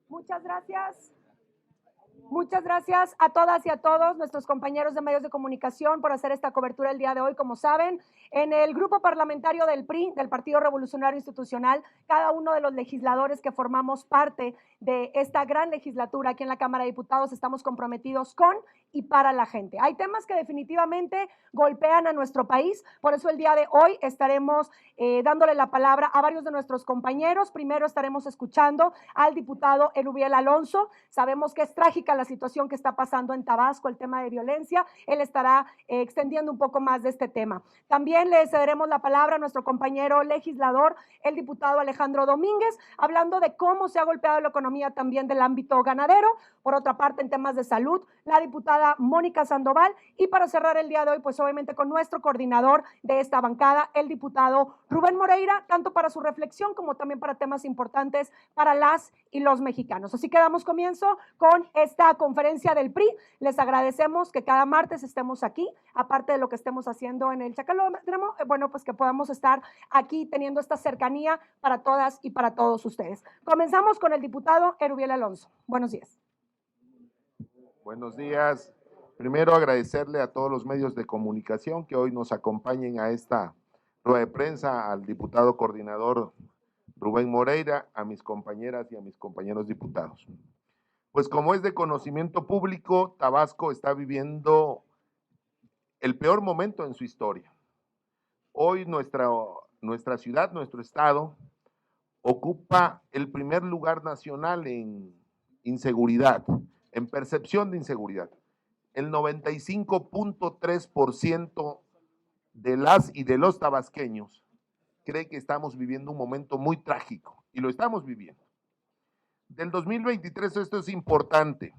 Muchas gracias. Muchas gracias a todas y a todos nuestros compañeros de medios de comunicación por hacer esta cobertura el día de hoy. Como saben, en el grupo parlamentario del PRI, del Partido Revolucionario Institucional, cada uno de los legisladores que formamos parte de esta gran legislatura aquí en la Cámara de Diputados estamos comprometidos con y para la gente. Hay temas que definitivamente golpean a nuestro país, por eso el día de hoy estaremos dándole la palabra a varios de nuestros compañeros. Primero estaremos escuchando al diputado Erubiel Alonso. Sabemos que es trágica la situación que está pasando en Tabasco, el tema de violencia. Él estará extendiendo un poco más de este tema. También le cederemos la palabra a nuestro compañero legislador, el diputado Alejandro Domínguez, hablando de cómo se ha golpeado la economía también del ámbito ganadero. Por otra parte, en temas de salud, la diputada Mónica Sandoval. Y para cerrar el día de hoy, pues obviamente con nuestro coordinador de esta bancada, el diputado Rubén Moreira, tanto para su reflexión como también para temas importantes para las y los mexicanos. Así que damos comienzo con esta conferencia del PRI. Les agradecemos que cada martes estemos aquí, aparte de lo que estemos haciendo en el Chacalódromo, bueno, pues que podamos estar aquí teniendo esta cercanía para todas y para todos ustedes. Comenzamos con el diputado Erubiel Alonso. Buenos días. Buenos días. Primero agradecerle a todos los medios de comunicación que hoy nos acompañen a esta rueda de prensa, al diputado coordinador Rubén Moreira, a mis compañeras y a mis compañeros diputados. Pues como es de conocimiento público, Tabasco está viviendo el peor momento en su historia. Hoy nuestra ciudad, nuestro estado, ocupa el primer lugar nacional en inseguridad, en percepción de inseguridad. El 95.3% de las y de los tabasqueños cree que estamos viviendo un momento muy trágico, y lo estamos viviendo. Del 2023, esto es importante,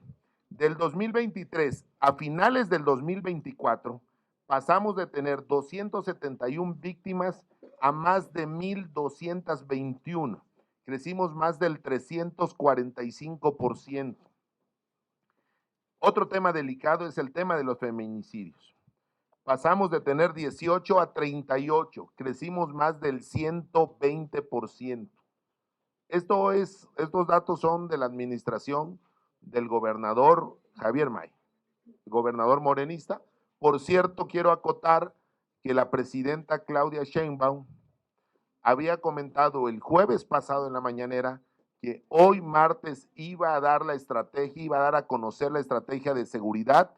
del 2023 a finales del 2024, pasamos de tener 271 víctimas a más de 1,221. Crecimos más del 345%. Otro tema delicado es el tema de los feminicidios. Pasamos de tener 18 a 38, crecimos más del 120%. Estos datos son de la administración del gobernador Javier May, gobernador morenista. Por cierto, quiero acotar que la presidenta Claudia Sheinbaum había comentado el jueves pasado en la mañanera que hoy martes iba a dar la estrategia, iba a dar a conocer la estrategia de seguridad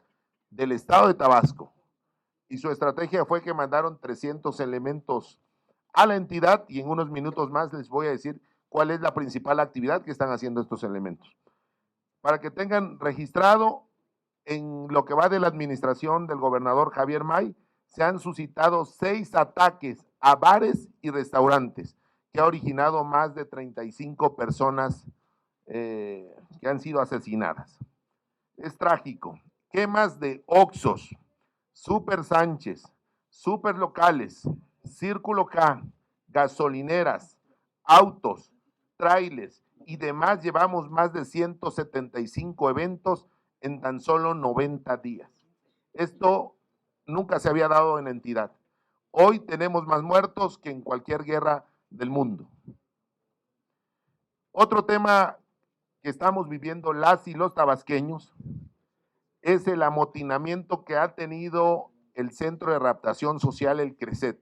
del estado de Tabasco. Y su estrategia fue que mandaron 300 elementos a la entidad, y en unos minutos más les voy a decir cuál es la principal actividad que están haciendo estos elementos. Para que tengan registrado, en lo que va de la administración del gobernador Javier May, se han suscitado 6 ataques a bares y restaurantes, que ha originado más de 35 personas que han sido asesinadas. Es trágico. Quemas de Oxxos, Super Sánchez, super locales, Círculo K, gasolineras, autos, trailers y demás. Llevamos más de 175 eventos en tan solo 90 días. Esto nunca se había dado en la entidad. Hoy tenemos más muertos que en cualquier guerra del mundo. Otro tema que estamos viviendo las y los tabasqueños es el amotinamiento que ha tenido el Centro de Readaptación Social, el CRECET.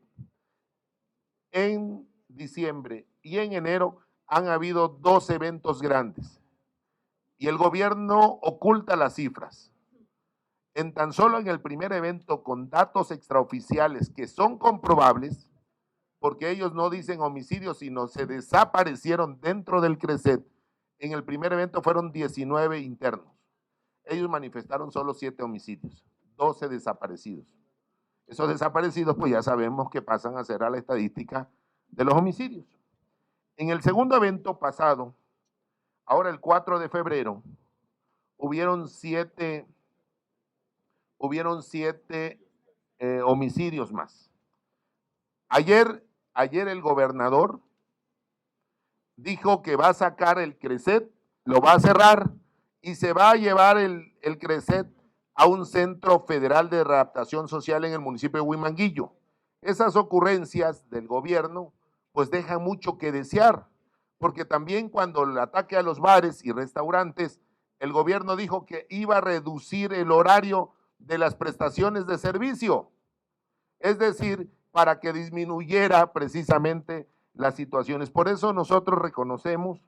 En diciembre y en enero han habido 2 eventos grandes y el gobierno oculta las cifras. En tan solo en el primer evento, con datos extraoficiales que son comprobables, porque ellos no dicen homicidios, sino se desaparecieron dentro del CRECET, en el primer evento fueron 19 internos. Ellos manifestaron solo 7 homicidios, 12 desaparecidos. Esos desaparecidos, pues ya sabemos que pasan a ser a la estadística de los homicidios. En el segundo evento pasado, ahora el 4 de febrero, hubieron 7 homicidios más. Ayer el gobernador dijo que va a sacar el CRECET, lo va a cerrar y se va a llevar el CRECET a un centro federal de readaptación social en el municipio de Huimanguillo. Esas ocurrencias del gobierno pues dejan mucho que desear, porque también cuando el ataque a los bares y restaurantes, el gobierno dijo que iba a reducir el horario de las prestaciones de servicio, es decir, para que disminuyera precisamente las situaciones. Por eso nosotros reconocemos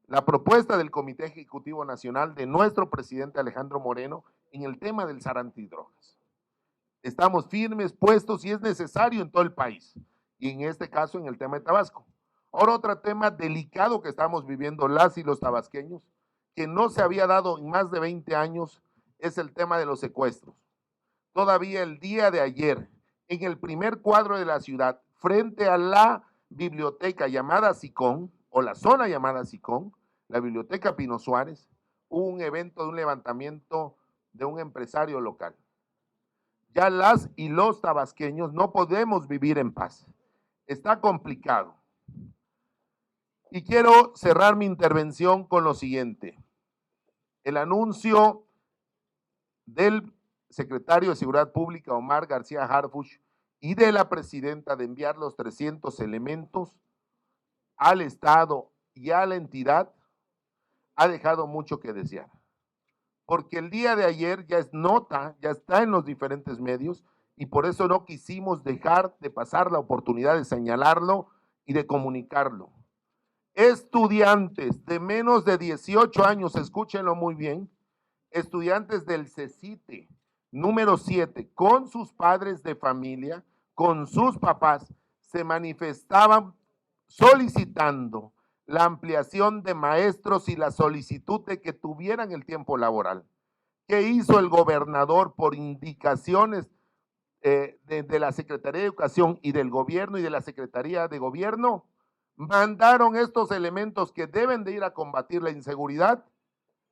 la propuesta del Comité Ejecutivo Nacional de nuestro presidente Alejandro Moreno en el tema del SAR antidrogas. Estamos firmes, puestos y es necesario en todo el país, y en este caso en el tema de Tabasco. Ahora otro tema delicado que estamos viviendo las y los tabasqueños, que no se había dado en más de 20 años, es el tema de los secuestros. Todavía el día de ayer, en el primer cuadro de la ciudad, frente a la biblioteca llamada SICON, o la zona llamada SICON, la biblioteca Pino Suárez, hubo un evento de un levantamiento de un empresario local. Ya las y los tabasqueños no podemos vivir en paz. Está complicado. Y quiero cerrar mi intervención con lo siguiente. El anuncio del secretario de Seguridad Pública, Omar García Harfuch, y de la presidenta de enviar los 300 elementos al Estado y a la entidad, ha dejado mucho que desear. Porque el día de ayer ya es nota, ya está en los diferentes medios, y por eso no quisimos dejar de pasar la oportunidad de señalarlo y de comunicarlo. Estudiantes de menos de 18 años, escúchenlo muy bien, estudiantes del CECITE, número 7, con sus padres de familia, con sus papás, se manifestaban solicitando la ampliación de maestros y la solicitud de que tuvieran el tiempo laboral. ¿Qué hizo el gobernador por indicaciones de la Secretaría de Educación y del gobierno y de la Secretaría de Gobierno? Mandaron estos elementos que deben de ir a combatir la inseguridad,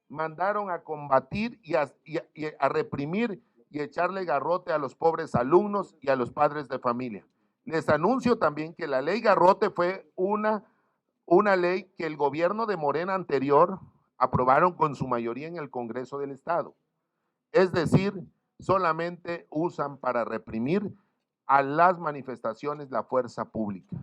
mandaron a combatir y a reprimir y echarle garrote a los pobres alumnos y a los padres de familia. Les anuncio también que la ley Garrote fue una ley que el gobierno de Morena anterior aprobaron con su mayoría en el Congreso del Estado. Es decir, solamente usan para reprimir a las manifestaciones la fuerza pública.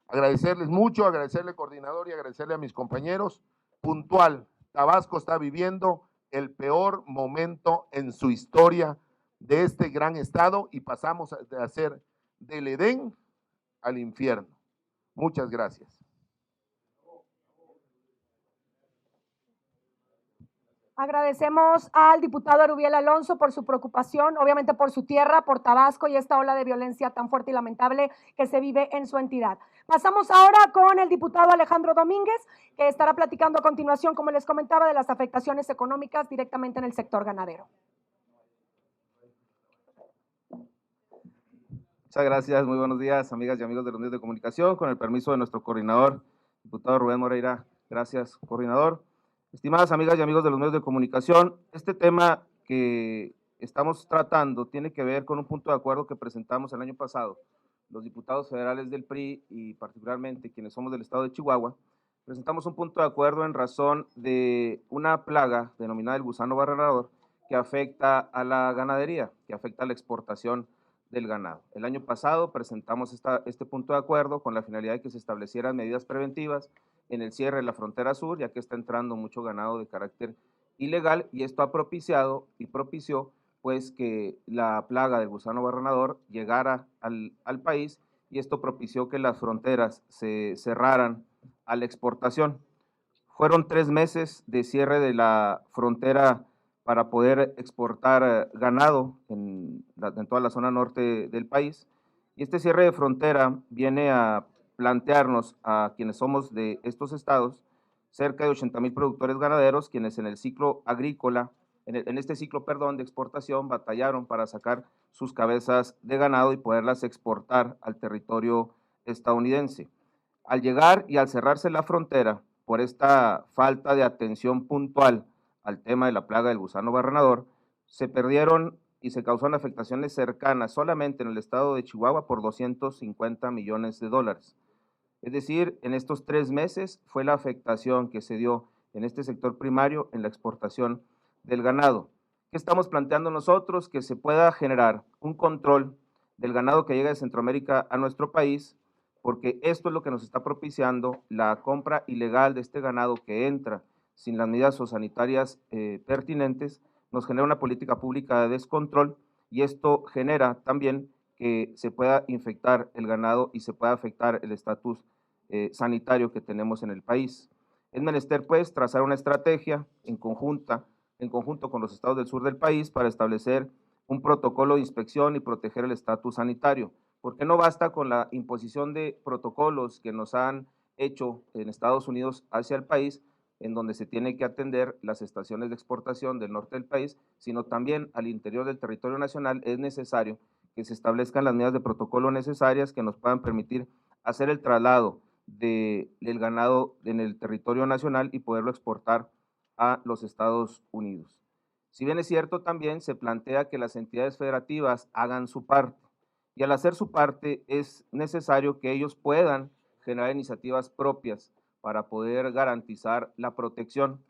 Agradecerles mucho, agradecerle coordinador y agradecerle a mis compañeros. Puntual, Tabasco está viviendo el peor momento en su historia de este gran estado y pasamos a ser del Edén al infierno. Muchas gracias. Agradecemos al diputado Erubiel Alonso por su preocupación, obviamente por su tierra, por Tabasco y esta ola de violencia tan fuerte y lamentable que se vive en su entidad. Pasamos ahora con el diputado Alejandro Domínguez, que estará platicando a continuación, como les comentaba, de las afectaciones económicas directamente en el sector ganadero. Muchas gracias, muy buenos días, amigas y amigos de los medios de comunicación. Con el permiso de nuestro coordinador, diputado Rubén Moreira. Gracias, coordinador. Estimadas amigas y amigos de los medios de comunicación, este tema que estamos tratando tiene que ver con un punto de acuerdo que presentamos el año pasado. Los diputados federales del PRI y particularmente quienes somos del estado de Chihuahua, presentamos un punto de acuerdo en razón de una plaga denominada el gusano barrenador que afecta a la ganadería, que afecta a la exportación del ganado. El año pasado presentamos este punto de acuerdo con la finalidad de que se establecieran medidas preventivas en el cierre de la frontera sur, ya que está entrando mucho ganado de carácter ilegal, y esto ha propiciado y propició pues que la plaga del gusano barrenador llegara al país, y esto propició que las fronteras se cerraran a la exportación. Fueron 3 meses de cierre de la frontera para poder exportar ganado en toda la zona norte del país, y este cierre de frontera viene a plantearnos a quienes somos de estos estados, cerca de 80,000 productores ganaderos, quienes en el ciclo agrícola, en este ciclo, perdón, de exportación, batallaron para sacar sus cabezas de ganado y poderlas exportar al territorio estadounidense. Al llegar y al cerrarse la frontera, por esta falta de atención puntual al tema de la plaga del gusano barrenador, se perdieron y se causaron afectaciones cercanas solamente en el estado de Chihuahua por 250 millones de dólares. Es decir, en estos 3 meses fue la afectación que se dio en este sector primario en la exportación del ganado. ¿Qué estamos planteando nosotros? Que se pueda generar un control del ganado que llega de Centroamérica a nuestro país, porque esto es lo que nos está propiciando la compra ilegal de este ganado que entra sin las medidas zoosanitarias pertinentes, nos genera una política pública de descontrol y esto genera también que se pueda infectar el ganado y se pueda afectar el estatus sanitario que tenemos en el país. Es menester, pues, trazar una estrategia en conjunto con los estados del sur del país para establecer un protocolo de inspección y proteger el estatus sanitario, porque no basta con la imposición de protocolos que nos han hecho en Estados Unidos hacia el país, en donde se tiene que atender las estaciones de exportación del norte del país, sino también al interior del territorio nacional es necesario que se establezcan las medidas de protocolo necesarias que nos puedan permitir hacer el traslado del ganado en el territorio nacional y poderlo exportar a los Estados Unidos. Si bien es cierto, también se plantea que las entidades federativas hagan su parte, y al hacer su parte es necesario que ellos puedan generar iniciativas propias para poder garantizar la protección.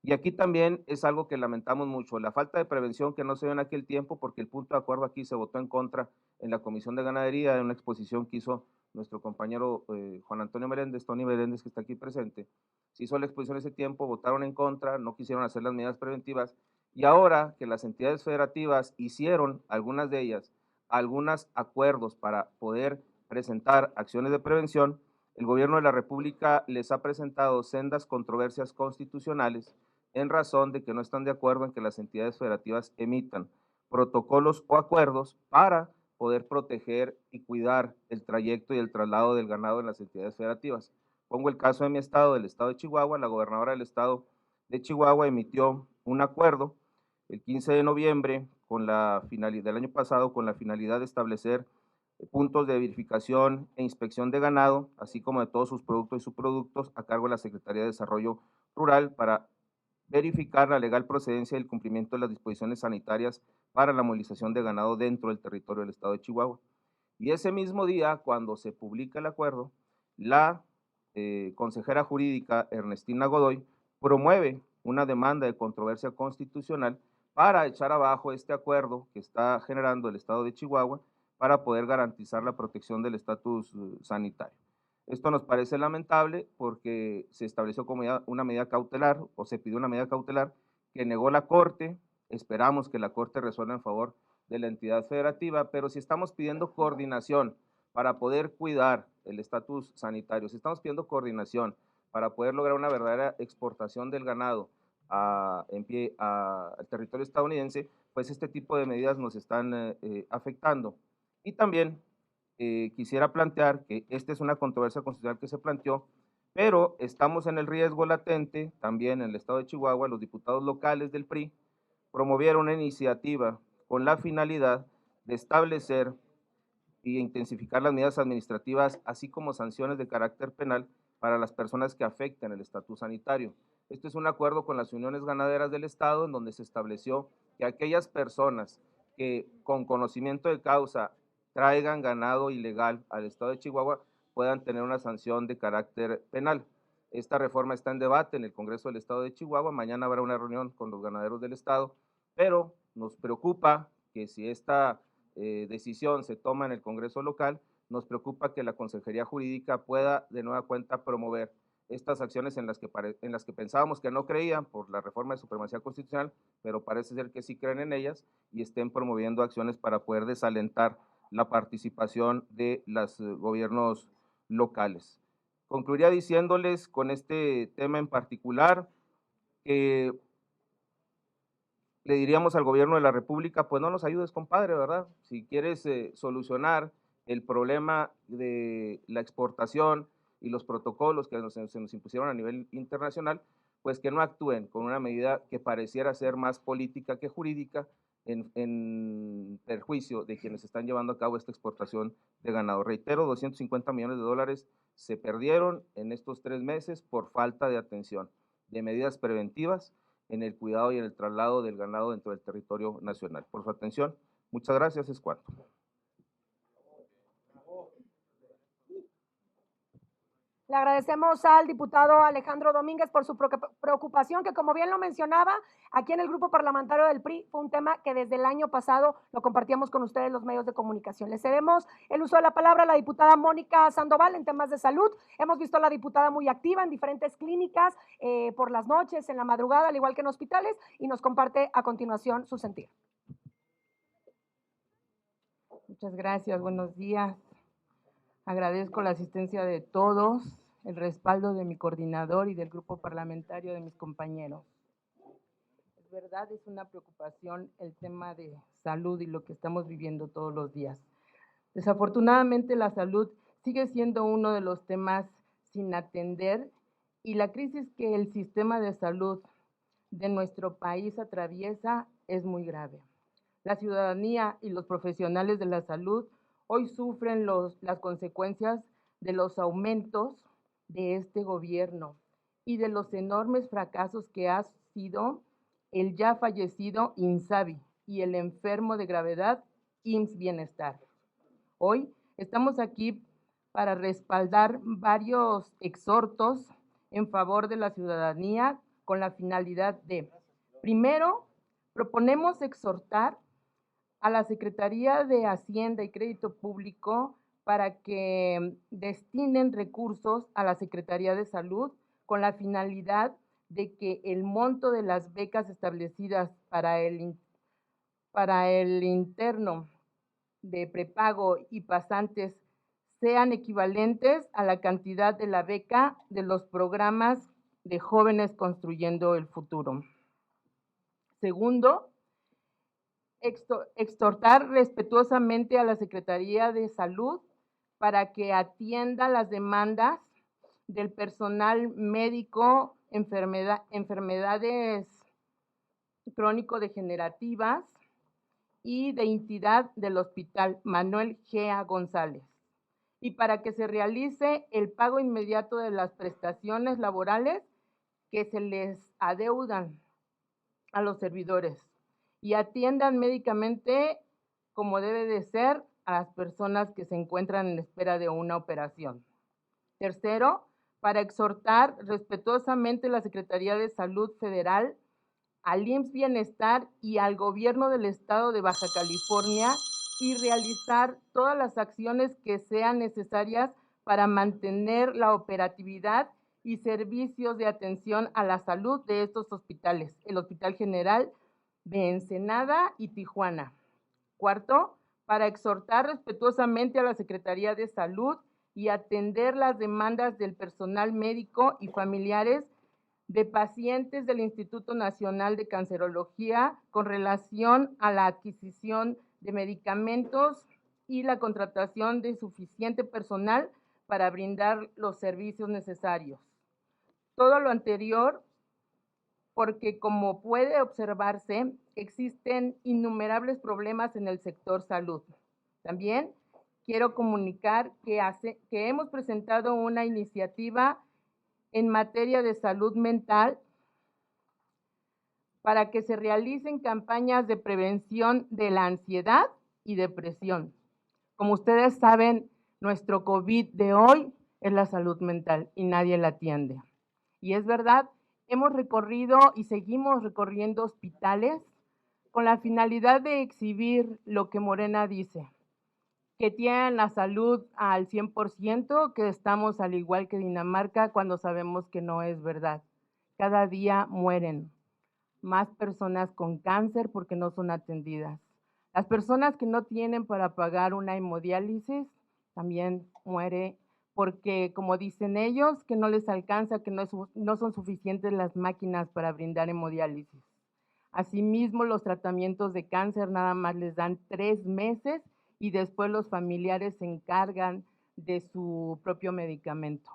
Y aquí también es algo que lamentamos mucho, la falta de prevención que no se dio en aquel tiempo, porque el punto de acuerdo aquí se votó en contra en la Comisión de Ganadería, en una exposición que hizo nuestro compañero Juan Antonio Meléndez, Tony Meléndez, que está aquí presente. Se hizo la exposición ese tiempo, votaron en contra, no quisieron hacer las medidas preventivas, y ahora que las entidades federativas hicieron, algunas de ellas, algunos acuerdos para poder presentar acciones de prevención, el gobierno de la República les ha presentado sendas controversias constitucionales en razón de que no están de acuerdo en que las entidades federativas emitan protocolos o acuerdos para poder proteger y cuidar el trayecto y el traslado del ganado en las entidades federativas. Pongo el caso de mi estado, del estado de Chihuahua. La gobernadora del estado de Chihuahua emitió un acuerdo el 15 de noviembre con la finalidad del año pasado, con la finalidad de establecer puntos de verificación e inspección de ganado, así como de todos sus productos y subproductos a cargo de la Secretaría de Desarrollo Rural para verificar la legal procedencia y el cumplimiento de las disposiciones sanitarias para la movilización de ganado dentro del territorio del estado de Chihuahua. Y ese mismo día, cuando se publica el acuerdo, la consejera jurídica Ernestina Godoy promueve una demanda de controversia constitucional para echar abajo este acuerdo que está generando el estado de Chihuahua para poder garantizar la protección del estatus sanitario. Esto nos parece lamentable porque se estableció como una medida cautelar o se pidió una medida cautelar que negó la Corte. Esperamos que la Corte resuelva en favor de la entidad federativa, pero si estamos pidiendo coordinación para poder cuidar el estatus sanitario, si estamos pidiendo coordinación para poder lograr una verdadera exportación del ganado al territorio estadounidense, pues este tipo de medidas nos están afectando. Y también quisiera plantear que esta es una controversia constitucional que se planteó, pero estamos en el riesgo latente, también en el estado de Chihuahua, los diputados locales del PRI promovieron una iniciativa con la finalidad de establecer y intensificar las medidas administrativas, así como sanciones de carácter penal para las personas que afecten el estatus sanitario. Este es un acuerdo con las uniones ganaderas del estado en donde se estableció que aquellas personas que con conocimiento de causa traigan ganado ilegal al estado de Chihuahua puedan tener una sanción de carácter penal. Esta reforma está en debate en el Congreso del Estado de Chihuahua. Mañana habrá una reunión con los ganaderos del estado, pero nos preocupa que si esta decisión se toma en el Congreso local, nos preocupa que la Consejería Jurídica pueda de nueva cuenta promover estas acciones en las que pensábamos que no creían por la reforma de supremacía constitucional, pero parece ser que sí creen en ellas y estén promoviendo acciones para poder desalentar la participación de los gobiernos locales. Concluiría diciéndoles con este tema en particular que le diríamos al gobierno de la República, pues no nos ayudes, compadre, ¿verdad? Si quieres solucionar el problema de la exportación y los protocolos que se nos impusieron a nivel internacional, pues que no actúen con una medida que pareciera ser más política que jurídica en perjuicio de quienes están llevando a cabo esta exportación de ganado. Reitero, 250 millones de dólares se perdieron en estos 3 meses por falta de atención, de medidas preventivas en el cuidado y en el traslado del ganado dentro del territorio nacional. Por su atención, muchas gracias, es cuanto. Le agradecemos al diputado Alejandro Domínguez por su preocupación, que como bien lo mencionaba, aquí en el grupo parlamentario del PRI fue un tema que desde el año pasado lo compartíamos con ustedes los medios de comunicación. Le cedemos el uso de la palabra a la diputada Mónica Sandoval en temas de salud. Hemos visto a la diputada muy activa en diferentes clínicas por las noches, en la madrugada, al igual que en hospitales, y nos comparte a continuación su sentir. Muchas gracias, buenos días. Agradezco la asistencia de todos, el respaldo de mi coordinador y del grupo parlamentario de mis compañeros. Es verdad, es una preocupación el tema de salud y lo que estamos viviendo todos los días. Desafortunadamente, la salud sigue siendo uno de los temas sin atender y la crisis que el sistema de salud de nuestro país atraviesa es muy grave. La ciudadanía y los profesionales de la salud hoy sufren las consecuencias de los aumentos de este gobierno y de los enormes fracasos que ha sido el ya fallecido INSABI y el enfermo de gravedad IMSS Bienestar. Hoy estamos aquí para respaldar varios exhortos en favor de la ciudadanía con la finalidad de, primero, proponemos exhortar a la Secretaría de Hacienda y Crédito Público para que destinen recursos a la Secretaría de Salud con la finalidad de que el monto de las becas establecidas para el interno de prepago y pasantes sean equivalentes a la cantidad de la beca de los programas de Jóvenes Construyendo el Futuro. Segundo, exhortar respetuosamente a la Secretaría de Salud para que atienda las demandas del personal médico, enfermedades crónico-degenerativas y de entidad del Hospital Manuel G.A. González, y para que se realice el pago inmediato de las prestaciones laborales que se les adeudan a los servidores y atiendan médicamente como debe de ser a las personas que se encuentran en espera de una operación. Tercero, para exhortar respetuosamente a la Secretaría de Salud Federal, al IMSS Bienestar y al Gobierno del Estado de Baja California y realizar todas las acciones que sean necesarias para mantener la operatividad y servicios de atención a la salud de estos hospitales, el Hospital General de Ensenada y Tijuana. Cuarto, para exhortar respetuosamente a la Secretaría de Salud y atender las demandas del personal médico y familiares de pacientes del Instituto Nacional de Cancerología con relación a la adquisición de medicamentos y la contratación de suficiente personal para brindar los servicios necesarios. Todo lo anterior porque, como puede observarse, existen innumerables problemas en el sector salud. También quiero comunicar que hemos presentado una iniciativa en materia de salud mental para que se realicen campañas de prevención de la ansiedad y depresión. Como ustedes saben, nuestro COVID de hoy es la salud mental y nadie la atiende. Y es verdad, hemos recorrido y seguimos recorriendo hospitales con la finalidad de exhibir lo que Morena dice, que tienen la salud al 100%, que estamos al igual que Dinamarca, cuando sabemos que no es verdad. Cada día mueren más personas con cáncer porque no son atendidas. Las personas que no tienen para pagar una hemodiálisis también mueren porque, como dicen ellos, que no les alcanza, que no son suficientes las máquinas para brindar hemodiálisis. Asimismo, los tratamientos de cáncer nada más les dan 3 meses y después los familiares se encargan de su propio medicamento.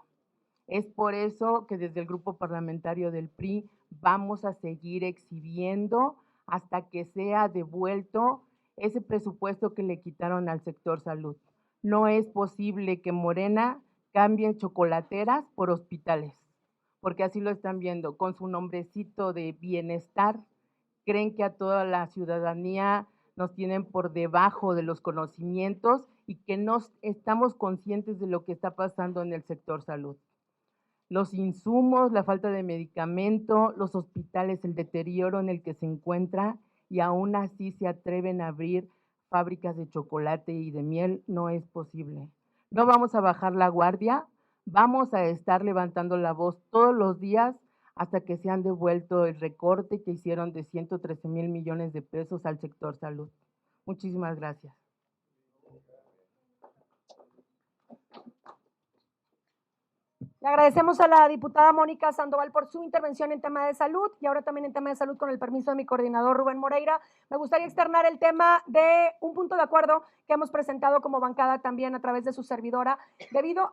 Es por eso que desde el grupo parlamentario del PRI vamos a seguir exhibiendo hasta que sea devuelto ese presupuesto que le quitaron al sector salud. No es posible que Morena cambie chocolateras por hospitales, porque así lo están viendo, con su nombrecito de bienestar. Creen que a toda la ciudadanía nos tienen por debajo de los conocimientos y que no estamos conscientes de lo que está pasando en el sector salud. los insumos, la falta de medicamento, los hospitales, el deterioro en el que se encuentra, y aún así se atreven a abrir fábricas de chocolate y de miel, no es posible. No vamos a bajar la guardia, vamos a estar levantando la voz todos los días hasta que se han devuelto el recorte que hicieron de 113,000 millones de pesos al sector salud. Muchísimas gracias. Le agradecemos a la diputada Mónica Sandoval por su intervención en tema de salud y ahora también en tema de salud, con el permiso de mi coordinador Rubén Moreira. Me gustaría externar el tema de un punto de acuerdo que hemos presentado como bancada también a través de su servidora.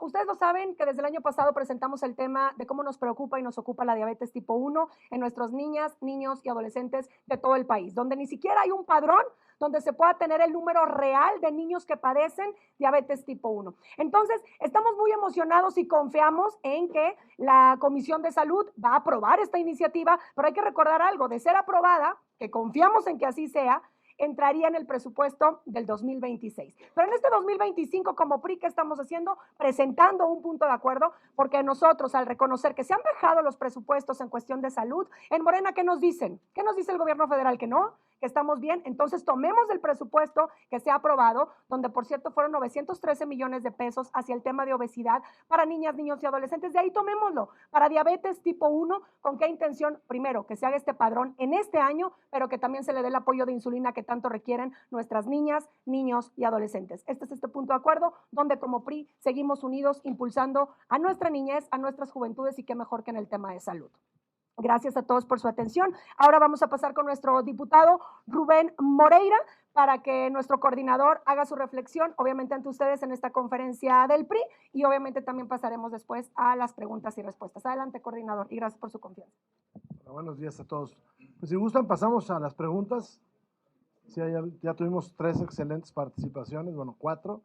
Ustedes lo saben, que desde el año pasado presentamos el tema de cómo nos preocupa y nos ocupa la diabetes tipo 1 en nuestras niñas, niños y adolescentes de todo el país, donde ni siquiera hay un padrón donde se pueda tener el número real de niños que padecen diabetes tipo 1. Entonces, estamos muy emocionados y confiamos en que la Comisión de Salud va a aprobar esta iniciativa, pero hay que recordar algo: de ser aprobada, que confiamos en que así sea, entraría en el presupuesto del 2026. Pero en este 2025, como PRI, ¿qué estamos haciendo? Presentando un punto de acuerdo, porque nosotros, al reconocer que se han bajado los presupuestos en cuestión de salud, en Morena, ¿qué nos dicen? ¿Qué nos dice el gobierno federal? Que no, que estamos bien. Entonces tomemos el presupuesto que se ha aprobado, donde por cierto fueron 913 millones de pesos hacia el tema de obesidad para niñas, niños y adolescentes. De ahí tomémoslo para diabetes tipo 1. ¿Con qué intención? Primero, que se haga este padrón en este año, pero que también se le dé el apoyo de insulina que tanto requieren nuestras niñas, niños y adolescentes. Este es este punto de acuerdo donde como PRI seguimos unidos impulsando a nuestra niñez, a nuestras juventudes, y qué mejor que en el tema de salud. Gracias a todos por su atención. Ahora vamos a pasar con nuestro diputado Rubén Moreira para que nuestro coordinador haga su reflexión, obviamente ante ustedes en esta conferencia del PRI, y obviamente también pasaremos después a las preguntas y respuestas. Adelante, coordinador, y gracias por su confianza. Bueno, buenos días a todos. Pues si gustan, pasamos a las preguntas. Sí, ya tuvimos 3 excelentes participaciones, bueno, 4,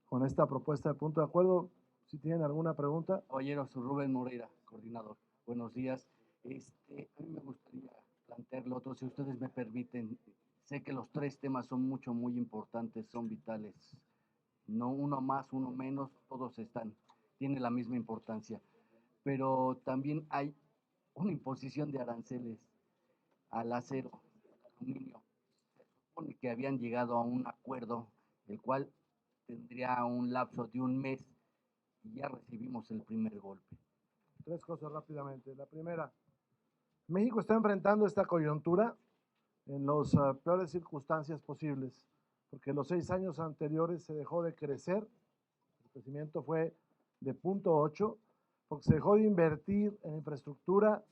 con esta propuesta de punto de acuerdo. Si tienen alguna pregunta. Caballero, soy Rubén Moreira, coordinador. Buenos días. A mí me gustaría plantearlo otro, si ustedes me permiten. Sé que los 3 temas son muy importantes, son vitales. No uno más, uno menos, todos tienen la misma importancia. Pero también hay una imposición de aranceles al acero, al aluminio. Se supone que habían llegado a un acuerdo, el cual tendría un lapso de un mes, y ya recibimos el primer golpe. 3 cosas rápidamente. La primera, México está enfrentando esta coyuntura en las peores circunstancias posibles, porque los 6 años anteriores se dejó de crecer, el crecimiento fue de 0.8, porque se dejó de invertir en infraestructura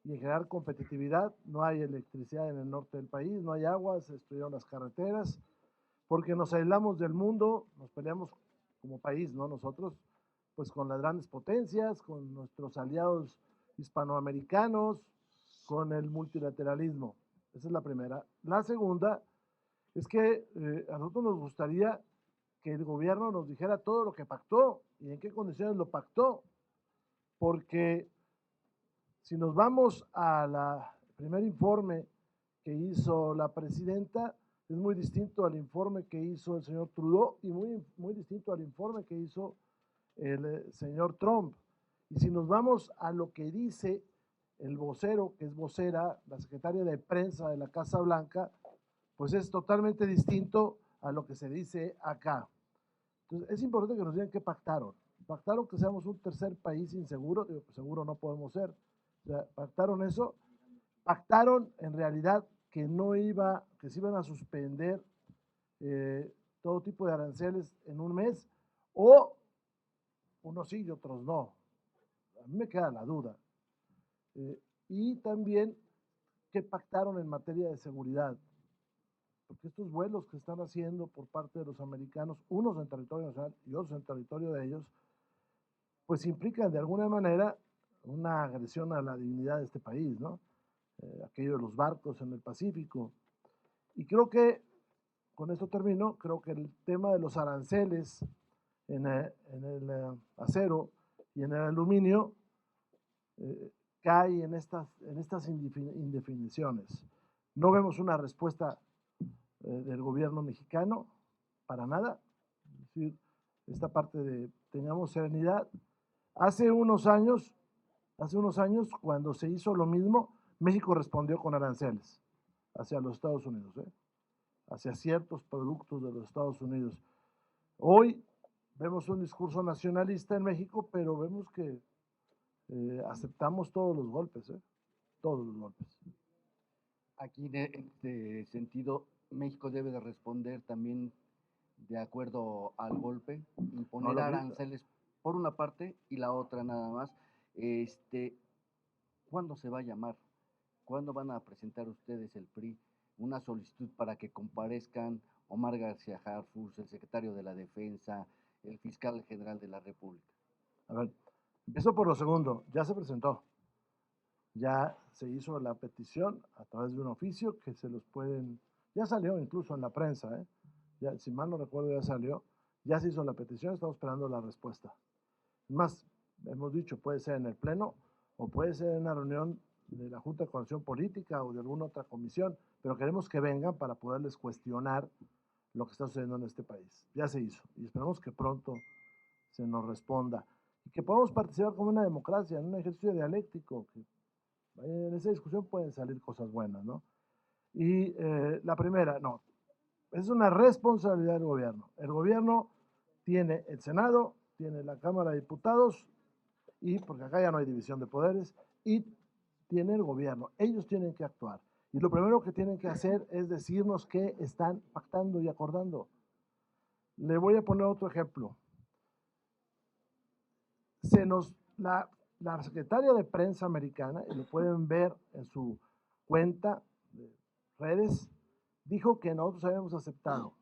y en generar competitividad. No hay electricidad en el norte del país, no hay agua, se destruyeron las carreteras, porque nos aislamos del mundo, nos peleamos como país, ¿no? Nosotros, pues con las grandes potencias, con nuestros aliados hispanoamericanos, con el multilateralismo. Esa es la primera. La segunda es que a nosotros nos gustaría que el gobierno nos dijera todo lo que pactó y en qué condiciones lo pactó, porque si nos vamos al primer informe que hizo la presidenta, es muy distinto al informe que hizo el señor Trudeau y muy distinto al informe que hizo el señor Trump. Y si nos vamos a lo que dice el vocero, que es vocera, la secretaria de prensa de la Casa Blanca, pues es totalmente distinto a lo que se dice acá. Entonces, es importante que nos digan qué pactaron. Pactaron que seamos un tercer país inseguro, pues seguro no podemos ser. O sea, pactaron eso. Pactaron en realidad que se iban a suspender todo tipo de aranceles en un mes, o unos sí y otros no. A mí me queda la duda. Y también qué pactaron en materia de seguridad, porque estos vuelos que están haciendo por parte de los americanos, unos en territorio nacional y otros en territorio de ellos, pues implican de alguna manera una agresión a la dignidad de este país, ¿no? Aquello de los barcos en el Pacífico. Y creo que, con esto termino, creo que el tema de los aranceles en el acero y en el aluminio cae en estas indefiniciones. No vemos una respuesta del gobierno mexicano para nada. Es decir, esta parte de tengamos serenidad. Hace unos años Hace unos años, cuando se hizo lo mismo, México respondió con aranceles hacia los Estados Unidos, hacia ciertos productos de los Estados Unidos. Hoy vemos un discurso nacionalista en México, pero vemos que aceptamos todos los golpes, todos los golpes. Aquí en este sentido, México debe de responder también de acuerdo al golpe, imponer lo aranceles por una parte y la otra nada más. ¿Cuándo se va a llamar? ¿Cuándo van a presentar ustedes el PRI una solicitud para que comparezcan Omar García Harfuch, el secretario de la Defensa, el fiscal general de la República? A ver, empiezo por lo segundo, ya se presentó. Ya se hizo la petición a través de un oficio que se los pueden, ya salió incluso en la prensa, ya, si mal no recuerdo ya salió, ya se hizo la petición, estamos esperando la respuesta. Es más, hemos dicho, puede ser en el Pleno o puede ser en una reunión de la Junta de Coordinación Política o de alguna otra comisión, pero queremos que vengan para poderles cuestionar lo que está sucediendo en este país. Ya se hizo y esperamos que pronto se nos responda y que podamos participar como una democracia, en un ejercicio dialéctico, que en esa discusión pueden salir cosas buenas, ¿no? Y la primera, no, es una responsabilidad del gobierno. El gobierno tiene el Senado, tiene la Cámara de Diputados, y porque acá ya no hay división de poderes, y tiene el gobierno. Ellos tienen que actuar. Y lo primero que tienen que hacer es decirnos qué están pactando y acordando. Le voy a poner otro ejemplo. La secretaria de prensa americana, y lo pueden ver en su cuenta de redes, dijo que nosotros habíamos aceptado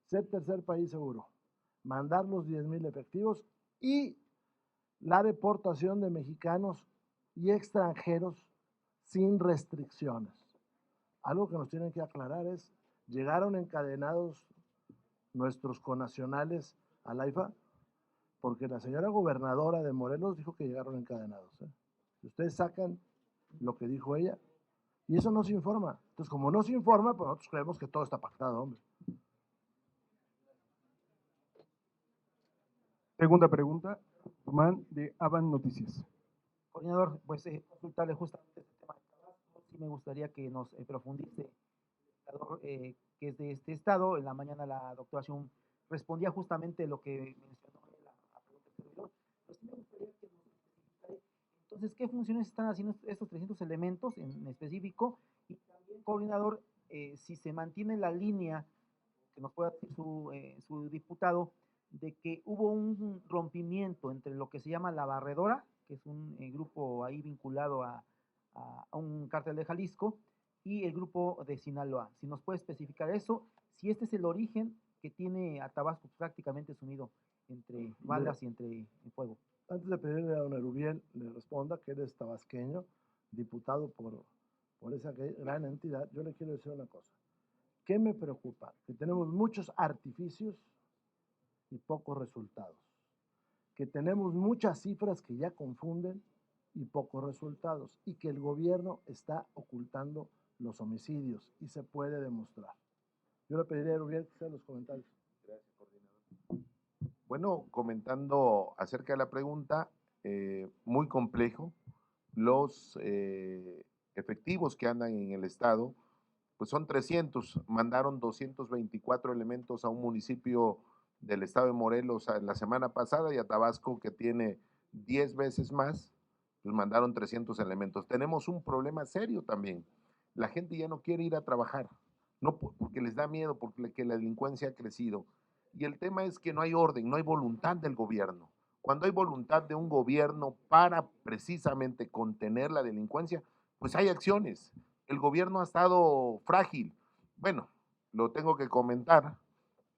ser tercer país seguro, mandar los 10,000 efectivos y la deportación de mexicanos y extranjeros sin restricciones. Algo que nos tienen que aclarar es, ¿llegaron encadenados nuestros connacionales a la IFA? Porque la señora gobernadora de Morelos dijo que llegaron encadenados. Ustedes sacan lo que dijo ella y eso no se informa. Entonces, como no se informa, pues nosotros creemos que todo está pactado, hombre. Segunda pregunta, Román de Avan Noticias. Coordinador, pues consultarle justamente este tema de Tabasco. Sí me gustaría que nos profundice, que es de este estado. En la mañana la doctora Xiong respondía justamente lo que mencionó la pregunta del servidor. Pues sí me gustaría que nos explicara, entonces, ¿qué funciones están haciendo estos 300 elementos en específico? Y también, coordinador, si se mantiene la línea que nos pueda decir su diputado, de que hubo un rompimiento entre lo que se llama la Barredora, que es un grupo ahí vinculado a un cártel de Jalisco, y el grupo de Sinaloa. Si nos puede especificar eso, si este es el origen que tiene a Tabasco prácticamente sumido entre balas y entre fuego. Antes de pedirle a don Erubiel le responda, que él es tabasqueño, diputado por esa gran entidad, yo le quiero decir una cosa. ¿Qué me preocupa? Que tenemos muchos artificios y pocos resultados. Que tenemos muchas cifras que ya confunden y pocos resultados. Y que el gobierno está ocultando los homicidios y se puede demostrar. Yo le pediría a Erubiel que sea los comentarios. Gracias, coordinador. Bueno, comentando acerca de la pregunta, muy complejo. Los efectivos que andan en el estado, pues son 300. Mandaron 224 elementos a un municipio del estado de Morelos la semana pasada y a Tabasco, que tiene 10 veces más, pues mandaron 300 elementos. Tenemos un problema serio también. La gente ya no quiere ir a trabajar, no porque les da miedo, porque la delincuencia ha crecido. Y el tema es que no hay orden, no hay voluntad del gobierno. Cuando hay voluntad de un gobierno para precisamente contener la delincuencia, pues hay acciones. El gobierno ha estado frágil. Bueno, lo tengo que comentar.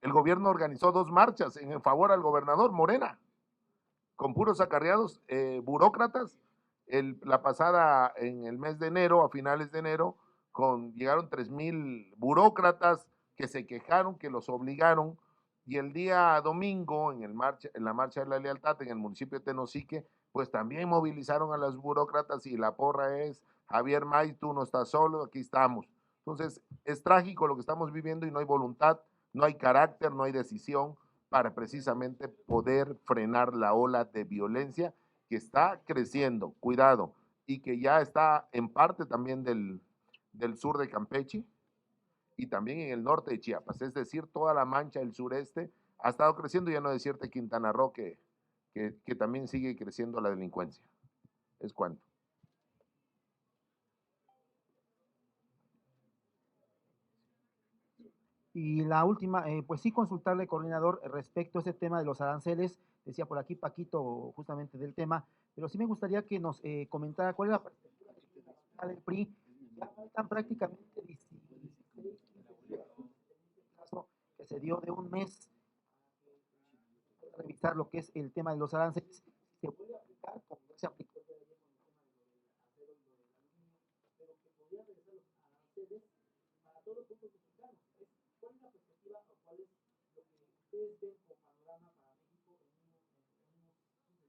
El gobierno organizó 2 marchas en favor al gobernador Morena, con puros acarreados, burócratas. La pasada, en el mes de enero, a finales de enero, llegaron 3,000 burócratas que se quejaron, que los obligaron. Y el día domingo, en la Marcha de la Lealtad, en el municipio de Tenosique, pues también movilizaron a los burócratas y la porra es: Javier May, tú no estás solo, aquí estamos. Entonces, es trágico lo que estamos viviendo y no hay voluntad, no hay carácter, no hay decisión para precisamente poder frenar la ola de violencia que está creciendo, cuidado, y que ya está en parte también del sur de Campeche y también en el norte de Chiapas, es decir, toda la mancha del sureste ha estado creciendo, ya no decirte Quintana Roo, que también sigue creciendo la delincuencia. Es cuanto. Y la última, pues sí consultarle, coordinador, respecto a ese tema de los aranceles, decía por aquí Paquito justamente del tema, pero sí me gustaría que nos comentara cuál es la perspectiva del PRI, ya están prácticamente caso que se dio de un mes, revisar lo que es el tema de los aranceles, se puede aplicar como ya se aplicó para todos los puntos mexicanos. ¿Cuál es la perspectiva o cuál es lo que ustedes ven como panorama para México en unos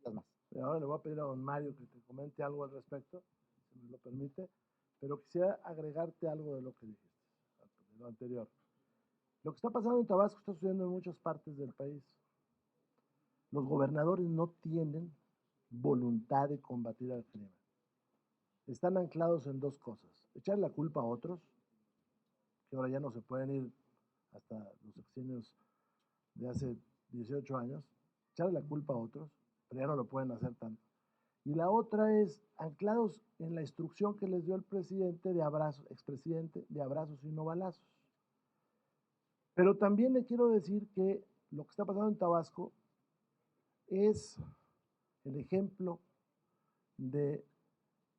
días más? Ahora le voy a pedir a don Mario que te comente algo al respecto, si me lo permite, pero quisiera agregarte algo de lo que dijiste, de lo anterior. Lo que está pasando en Tabasco está sucediendo en muchas partes del país. Los gobernadores no tienen voluntad de combatir al crimen. Están anclados en dos cosas: echar la culpa a otros, que ahora ya no se pueden ir hasta los sexenios de hace 18 años, echar la culpa a otros, pero ya no lo pueden hacer tanto. Y la otra es anclados en la instrucción que les dio el presidente de abrazos, expresidente, de abrazos y no balazos. Pero también le quiero decir que lo que está pasando en Tabasco es el ejemplo de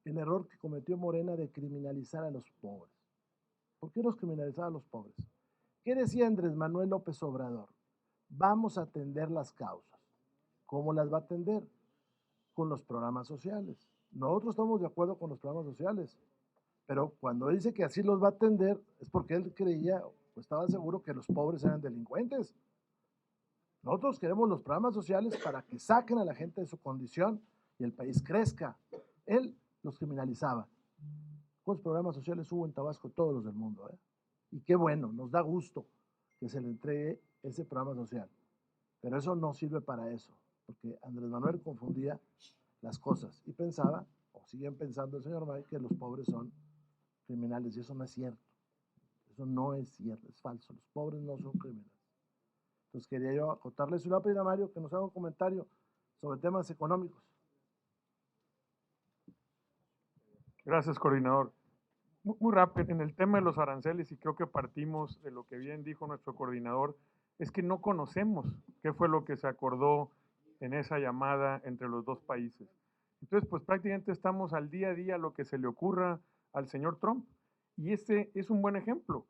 el error que cometió Morena de criminalizar a los pobres. ¿Por qué los criminalizaba a los pobres? ¿Qué decía Andrés Manuel López Obrador? Vamos a atender las causas. ¿Cómo las va a atender? Con los programas sociales. Nosotros estamos de acuerdo con los programas sociales, pero cuando dice que así los va a atender es porque él creía o estaba seguro que los pobres eran delincuentes. Nosotros queremos los programas sociales para que saquen a la gente de su condición y el país crezca. Él los criminalizaba. ¿Cuántos programas sociales hubo en Tabasco? Todos los del mundo, ¿eh? Y qué bueno, nos da gusto que se le entregue ese programa social. Pero eso no sirve para eso, porque Andrés Manuel confundía las cosas y pensaba, o siguen pensando el señor May, que los pobres son criminales, y eso no es cierto. Eso no es cierto, es falso. Los pobres no son criminales. Entonces quería yo acotarles una pedida a Mario que nos haga un comentario sobre temas económicos. Gracias, coordinador. Muy rápido, en el tema de los aranceles, y creo que partimos de lo que bien dijo nuestro coordinador, es que no conocemos qué fue lo que se acordó en esa llamada entre los dos países. Entonces, pues prácticamente estamos al día a día lo que se le ocurra al señor Trump. Y este es un buen ejemplo.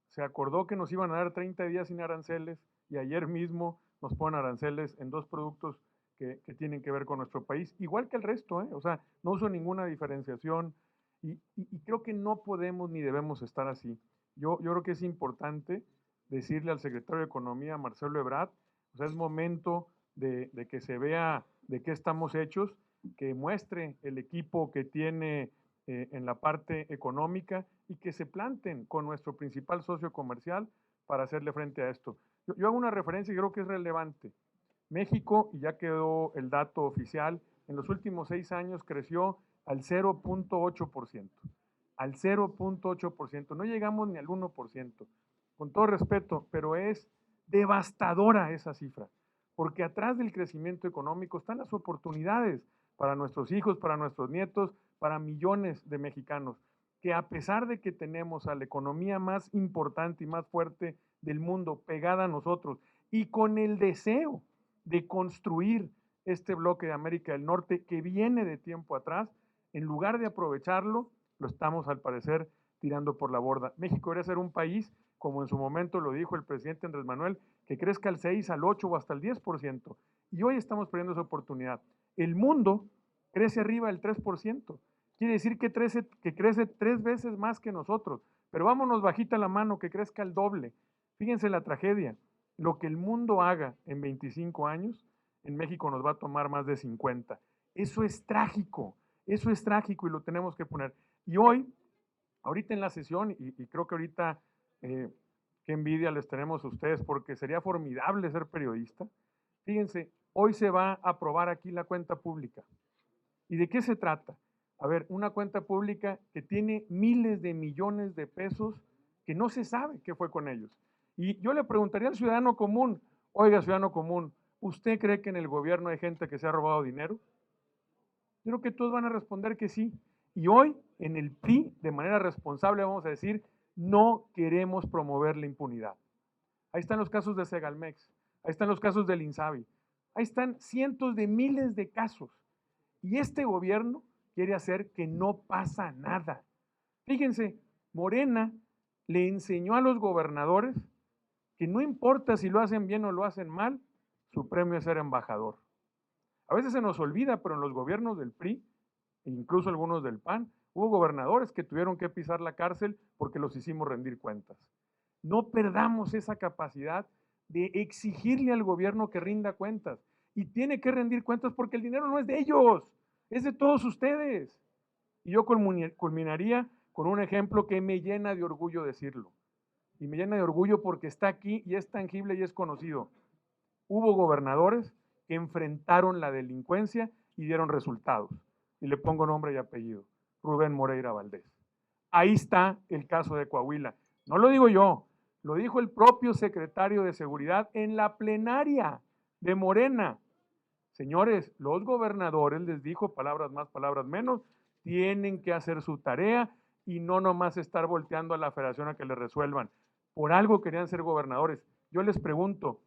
Se acordó que nos iban a dar 30 días sin aranceles y ayer mismo nos ponen aranceles en dos productos que tienen que ver con nuestro país, igual que el resto, ¿eh? O sea, no uso ninguna diferenciación y creo que no podemos ni debemos estar así. Yo creo que es importante decirle al secretario de Economía, Marcelo Ebrard, o sea, es momento de que se vea de qué estamos hechos, que muestre el equipo que tiene en la parte económica y que se planten con nuestro principal socio comercial para hacerle frente a esto. Yo hago una referencia y creo que es relevante. México, y ya quedó el dato oficial, en los últimos 6 años creció al 0.8%. Al 0.8%. No llegamos ni al 1%. Con todo respeto, pero es devastadora esa cifra. Porque atrás del crecimiento económico están las oportunidades para nuestros hijos, para nuestros nietos, para millones de mexicanos, que a pesar de que tenemos a la economía más importante y más fuerte del mundo pegada a nosotros y con el deseo de construir este bloque de América del Norte que viene de tiempo atrás, en lugar de aprovecharlo, lo estamos al parecer tirando por la borda. México debería ser un país, como en su momento lo dijo el presidente Andrés Manuel, que crezca al 6, al 8 o hasta el 10%. Y hoy estamos perdiendo esa oportunidad. El mundo crece arriba del 3%. Quiere decir que crece 3 veces más que nosotros. Pero vámonos bajita la mano, que crezca el doble. Fíjense la tragedia. Lo que el mundo haga en 25 años, en México nos va a tomar más de 50. Eso es trágico y lo tenemos que poner. Y hoy, ahorita en la sesión, y creo que ahorita, qué envidia les tenemos a ustedes, porque sería formidable ser periodista. Fíjense, Hoy se va a aprobar aquí la cuenta pública. ¿Y de qué se trata? A ver, una cuenta pública que tiene miles de millones de pesos que no se sabe qué fue con ellos. Y yo le preguntaría al ciudadano común, oiga, ciudadano común, ¿usted cree que en el gobierno hay gente que se ha robado dinero? Yo creo que todos van a responder que sí. Y hoy, en el PRI, de manera responsable, vamos a decir, no queremos promover la impunidad. Ahí están los casos de Segalmex, ahí están los casos del Insabi, ahí están cientos de miles de casos. Y este gobierno quiere hacer que no pasa nada. Fíjense, Morena le enseñó a los gobernadores que no importa si lo hacen bien o lo hacen mal, su premio es ser embajador. A veces se nos olvida, pero en los gobiernos del PRI, e incluso algunos del PAN, hubo gobernadores que tuvieron que pisar la cárcel porque los hicimos rendir cuentas. No perdamos esa capacidad de exigirle al gobierno que rinda cuentas. Y tiene que rendir cuentas porque el dinero no es de ellos, es de todos ustedes. Y yo culminaría con un ejemplo que me llena de orgullo decirlo. Y me llena de orgullo porque está aquí y es tangible y es conocido. Hubo gobernadores que enfrentaron la delincuencia y dieron resultados. Y le pongo nombre y apellido. Rubén Moreira Valdés. Ahí está el caso de Coahuila. No lo digo yo, lo dijo el propio secretario de Seguridad en la plenaria de Morena. Señores, los gobernadores, les dijo, palabras más, palabras menos, tienen que hacer su tarea y no nomás estar volteando a la federación a que le resuelvan. Por algo querían ser gobernadores. Yo les pregunto,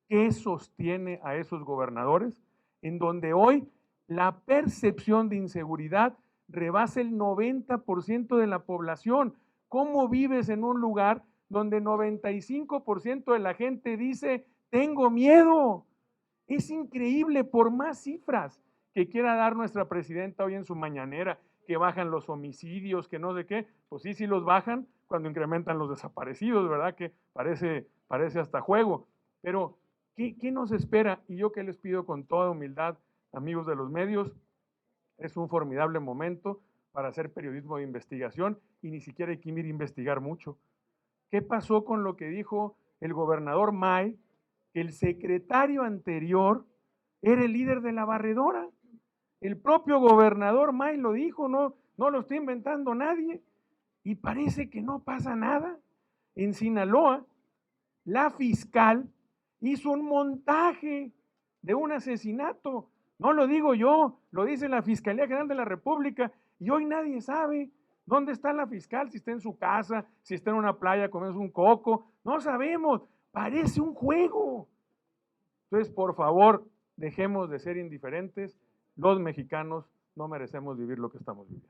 ¿qué sostiene a esos gobernadores en donde hoy la percepción de inseguridad rebasa el 90% de la población? ¿Cómo vives en un lugar donde 95% de la gente dice, tengo miedo? Es increíble, por más cifras que quiera dar nuestra presidenta hoy en su mañanera, que bajan los homicidios, que no sé qué, pues sí los bajan cuando incrementan los desaparecidos, ¿verdad? Que parece hasta juego. Pero, ¿qué nos espera? Y yo que les pido con toda humildad, amigos de los medios, es un formidable momento para hacer periodismo de investigación y ni siquiera hay que ir a investigar mucho. ¿Qué pasó con lo que dijo el gobernador May? Que el secretario anterior era el líder de la barredora. El propio gobernador May lo dijo, no lo está inventando nadie. Y parece que no pasa nada. En Sinaloa, la fiscal hizo un montaje de un asesinato. No lo digo yo, lo dice la Fiscalía General de la República. Y hoy nadie sabe dónde está la fiscal, si está en su casa, si está en una playa comiendo un coco. No sabemos. Parece un juego. Entonces, por favor, dejemos de ser indiferentes. Los mexicanos no merecemos vivir lo que estamos viviendo.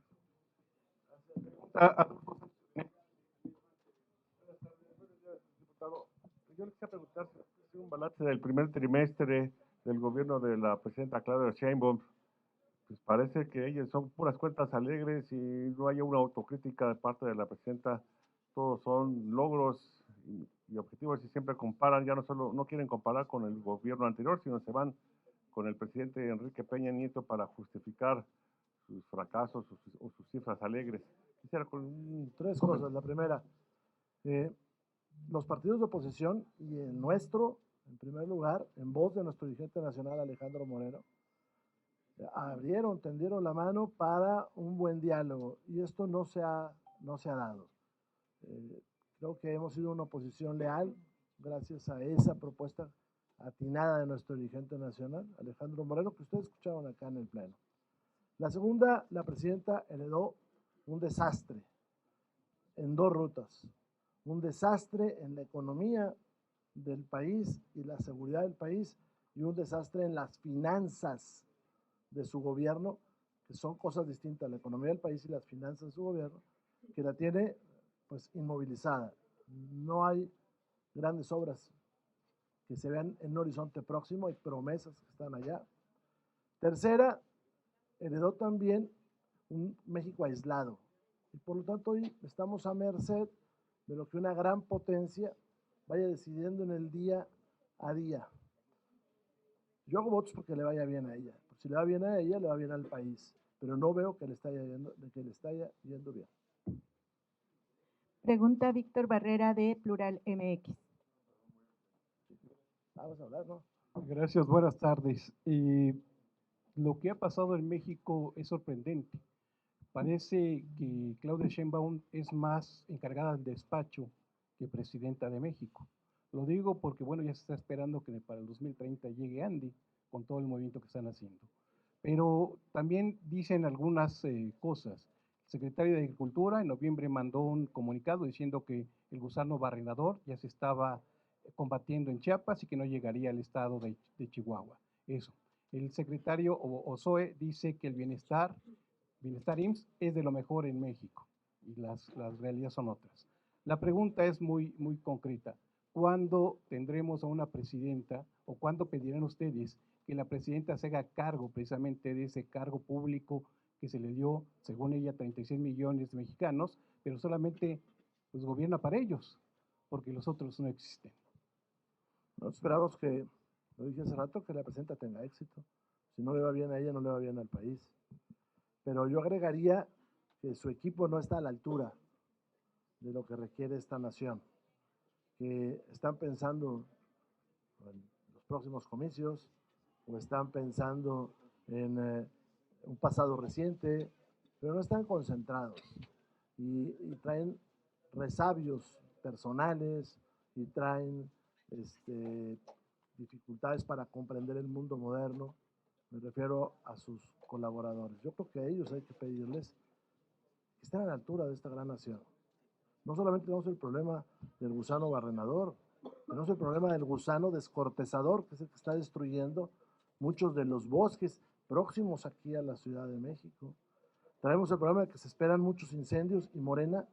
Yo le quisiera preguntar si un balance del primer trimestre del gobierno de la presidenta Claudia Sheinbaum. Pues parece que ellas son puras cuentas alegres y no hay una autocrítica de parte de la presidenta. Todos son logros y objetivos y siempre comparan, ya no quieren comparar con el gobierno anterior, sino se van con el presidente Enrique Peña Nieto para justificar sus fracasos o sus cifras alegres. Quisiera tres cosas. La primera, los partidos de oposición y el nuestro, en primer lugar, en voz de nuestro dirigente nacional Alejandro Moreno, tendieron la mano para un buen diálogo y esto no se ha dado. Creo que hemos sido una oposición leal gracias a esa propuesta atinada de nuestro dirigente nacional, Alejandro Moreno, que ustedes escucharon acá en el Pleno. La segunda, la presidenta heredó un desastre en dos rutas. Un desastre en la economía del país y la seguridad del país y un desastre en las finanzas de su gobierno, que son cosas distintas, la economía del país y las finanzas de su gobierno, que la tiene pues inmovilizada. No hay grandes obras que se vean en un horizonte próximo, hay promesas que están allá. Tercera, heredó también un México aislado y por lo tanto hoy estamos a merced de lo que una gran potencia vaya decidiendo en el día a día. Yo hago votos porque le vaya bien a ella. Si le va bien a ella, le va bien al país. Pero no veo que le esté yendo bien. Pregunta Víctor Barrera de Plural MX. Vamos a hablar, ¿no? Gracias, buenas tardes. Lo que ha pasado en México es sorprendente. Parece que Claudia Sheinbaum es más encargada del despacho que presidenta de México. Lo digo porque, bueno, ya se está esperando que para el 2030 llegue Andy con todo el movimiento que están haciendo. Pero también dicen algunas cosas. El secretario de Agricultura en noviembre mandó un comunicado diciendo que el gusano barrenador ya se estaba combatiendo en Chiapas y que no llegaría al estado de Chihuahua. Eso. El secretario Osoe dice que el bienestar IMSS es de lo mejor en México y las realidades son otras. La pregunta es muy concreta. ¿Cuándo tendremos a una presidenta o cuándo pedirán ustedes que la presidenta se haga cargo precisamente de ese cargo público que se le dio, según ella, 36 millones de mexicanos, pero solamente pues, gobierna para ellos, porque los otros no existen? Nosotros esperamos que, lo dije hace rato, que la presidenta tenga éxito. Si no le va bien a ella, no le va bien al país. Pero yo agregaría que su equipo no está a la altura de lo que requiere esta nación, que están pensando en los próximos comicios o están pensando en un pasado reciente, pero no están concentrados y traen resabios personales y traen dificultades para comprender el mundo moderno. Me refiero a sus colaboradores. Yo creo que a ellos hay que pedirles que estén a la altura de esta gran nación. No solamente tenemos el problema del gusano barrenador, tenemos el problema del gusano descortezador, que es el que está destruyendo muchos de los bosques próximos aquí a la Ciudad de México. Traemos el problema de que se esperan muchos incendios y Morena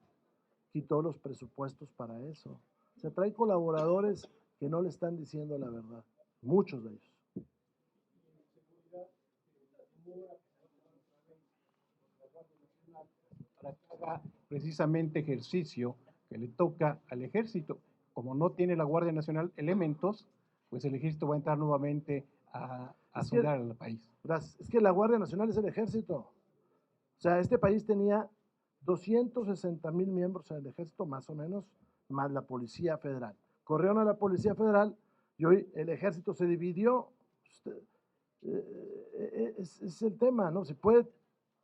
quitó los presupuestos para eso. Se trae colaboradores que no le están diciendo la verdad, muchos de ellos. Para que haga precisamente ejercicio que le toca al ejército. Como no tiene la Guardia Nacional elementos, pues el ejército va a entrar nuevamente a asolar al país. Gracias. Es que la Guardia Nacional es el ejército. O sea, este país tenía 260,000 miembros en el ejército, más o menos, más la Policía Federal. Corrieron a la Policía Federal y hoy el ejército se dividió. Es el tema, ¿no? Se puede